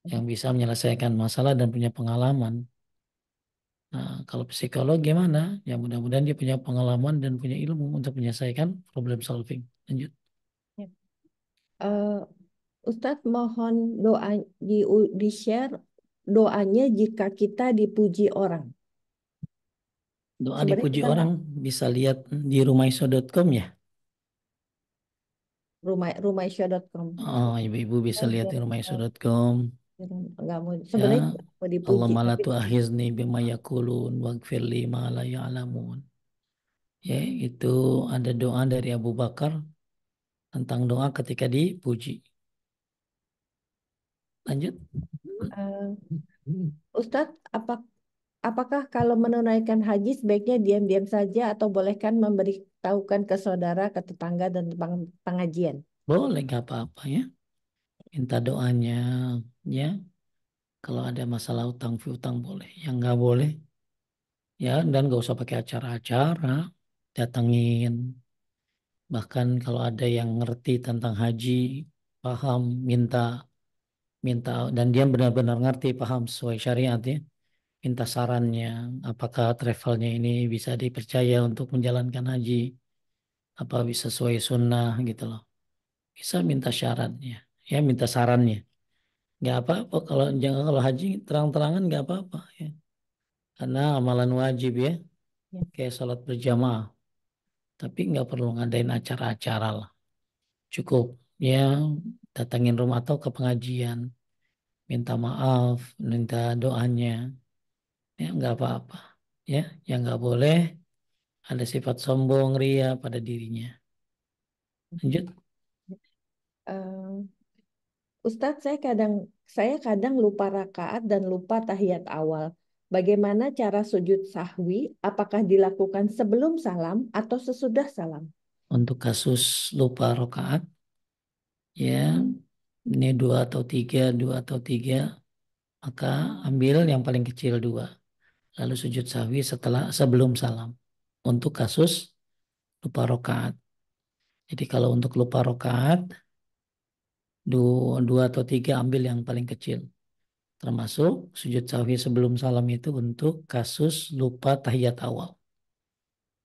yang bisa menyelesaikan masalah dan punya pengalaman. Nah, kalau psikolog gimana? Ya mudah-mudahan dia punya pengalaman dan punya ilmu untuk menyelesaikan problem solving. Lanjut. Ya. Eh, Ustadz, mohon di-share doanya jika kita dipuji orang. Doa Sebenarnya dipuji kita nggak orang bisa lihat di rumaiso.com ya. rumaisya.com. Oh, ibu-ibu bisa lihat di rumaiso.com. Nggak mau, Ya, sebenarnya nggak mau Allah dipuji, mala tapi tu'ahizni bima yakulun waghfirli ma la ya'lamun. Ya, itu ada doa dari Abu Bakar tentang doa ketika dipuji. Lanjut. eh, Ustadz, apakah kalau menunaikan haji sebaiknya diam-diam saja atau bolehkan memberitahukan ke saudara, ke tetangga dan pengajian? Boleh gak apa-apa ya. Minta doanya ya. Kalau ada masalah utang piutang boleh. Yang nggak boleh ya dan nggak usah pakai acara-acara. Datengin. Bahkan kalau ada yang ngerti tentang haji, paham, minta minta dan dia benar-benar ngerti, paham sesuai syariat ya. Minta sarannya, apakah travelnya ini bisa dipercaya untuk menjalankan haji, apa bisa sesuai sunnah gitu loh. Bisa minta syaratnya, ya minta sarannya. Nggak apa-apa kalau jangan kalau haji terang-terangan nggak apa-apa ya. Karena amalan wajib ya, Ya. kayak sholat berjamaah. Tapi nggak perlu ngadain acara-acara lah. Cukup ya datangin rumah atau ke pengajian, minta maaf, minta doanya, ya nggak apa-apa. Ya, yang nggak boleh ada sifat sombong, ria pada dirinya. Lanjut. Eh, Ustadz, saya kadang lupa rakaat dan lupa tahiyat awal. Bagaimana cara sujud sahwi? Apakah dilakukan sebelum salam atau sesudah salam? Untuk kasus lupa rokaat, ya ini dua atau tiga, maka ambil yang paling kecil dua. Lalu sujud sahwi sebelum salam. Untuk kasus lupa rokaat. Jadi kalau untuk lupa rokaat, dua atau tiga ambil yang paling kecil. Termasuk sujud sahwi sebelum salam itu untuk kasus lupa tahiyat awal.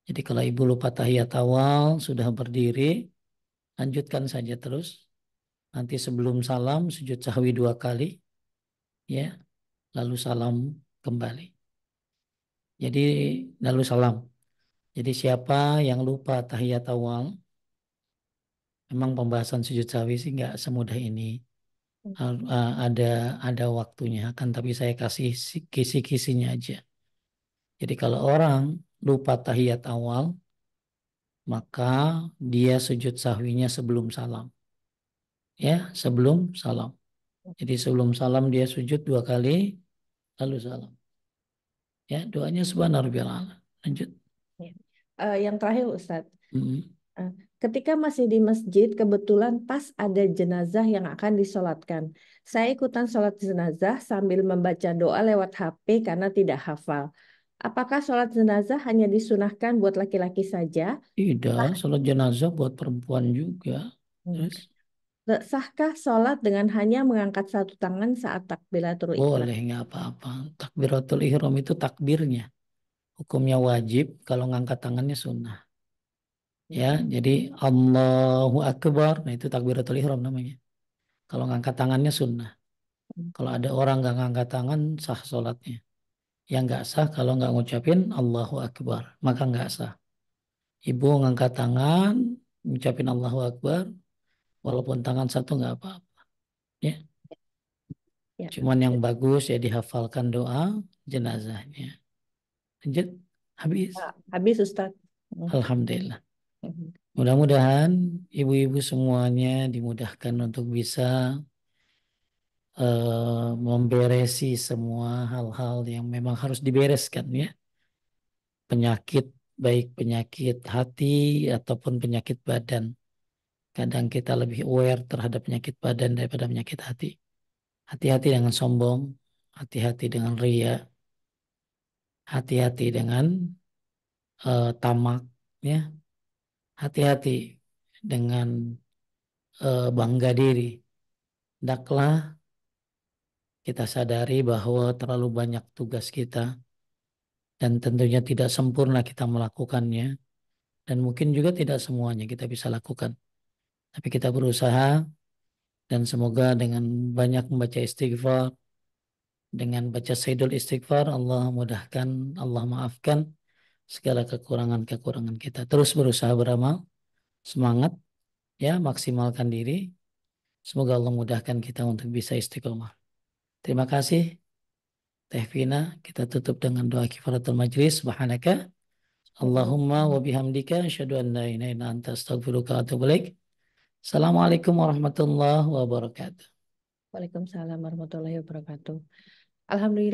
Jadi kalau ibu lupa tahiyat awal, sudah berdiri, lanjutkan saja terus. Nanti sebelum salam, sujud sahwi dua kali, ya, lalu salam kembali. Jadi lalu salam. Jadi siapa yang lupa tahiyat awal, memang pembahasan sujud sahwi sih nggak semudah ini. Ada waktunya, kan tapi saya kasih kisi-kisinya aja. Jadi kalau orang lupa tahiyat awal, maka dia sujud sahwinya sebelum salam. Ya, sebelum salam. Jadi sebelum salam dia sujud 2 kali, lalu salam. Ya, doanya subhana rabbiyal a'la. Lanjut. Ya. Yang terakhir Ustadz, Mm. Eh, ketika masih di masjid, kebetulan pas ada jenazah yang akan disolatkan. Saya ikutan sholat jenazah sambil membaca doa lewat HP karena tidak hafal. Apakah sholat jenazah hanya disunahkan buat laki-laki saja? Tidak, Sah, sholat jenazah buat perempuan juga. hmm. Terus Sahkah sholat dengan hanya mengangkat satu tangan saat takbiratul ihram? boleh nggak apa-apa. Takbiratul ihram itu takbirnya. Hukumnya wajib, kalau ngangkat tangannya sunnah. Ya, Hmm. jadi Allahu Akbar, nah itu takbiratul ihram namanya. Kalau ngangkat tangannya sunnah. Kalau ada orang nggak ngangkat tangan, sah sholatnya. Yang nggak sah kalau nggak ngucapin Allahu Akbar, maka nggak sah. Ibu ngangkat tangan, ngucapin Allahu Akbar, walaupun tangan satu nggak apa-apa. Ya, Ya, cuman yang bagus ya dihafalkan doa jenazahnya. Lanjut, habis. habis Ustadz. Hmm. Alhamdulillah. Hmm. Mudah-mudahan ibu-ibu semuanya dimudahkan untuk bisa memberesi semua hal-hal yang memang harus dibereskan ya. Penyakit, baik penyakit hati ataupun penyakit badan. Kadang kita lebih aware terhadap penyakit badan daripada penyakit hati. Hati-hati dengan sombong, hati-hati dengan ria, hati-hati dengan tamak, ya. Hati-hati dengan bangga diri. Hendaklah kita sadari bahwa terlalu banyak tugas kita dan tentunya tidak sempurna kita melakukannya dan mungkin juga tidak semuanya kita bisa lakukan. Tapi kita berusaha dan semoga dengan banyak membaca istighfar, dengan baca Sayyidul Istighfar, Allah mudahkan, Allah maafkan segala kekurangan-kekurangan kita. Terus berusaha beramal, semangat, ya maksimalkan diri. Semoga Allah mudahkan kita untuk bisa istiqomah. Terima kasih Teh Vina. Kita tutup dengan doa kifaratul majlis. Subhanaka Allahumma wa bihamdika asyhadu an la ilaha illa anta astaghfiruka wa atubu ilaik. Assalamualaikum warahmatullahi wabarakatuh. Waalaikumsalam warahmatullahi wabarakatuh. Alhamdulillah.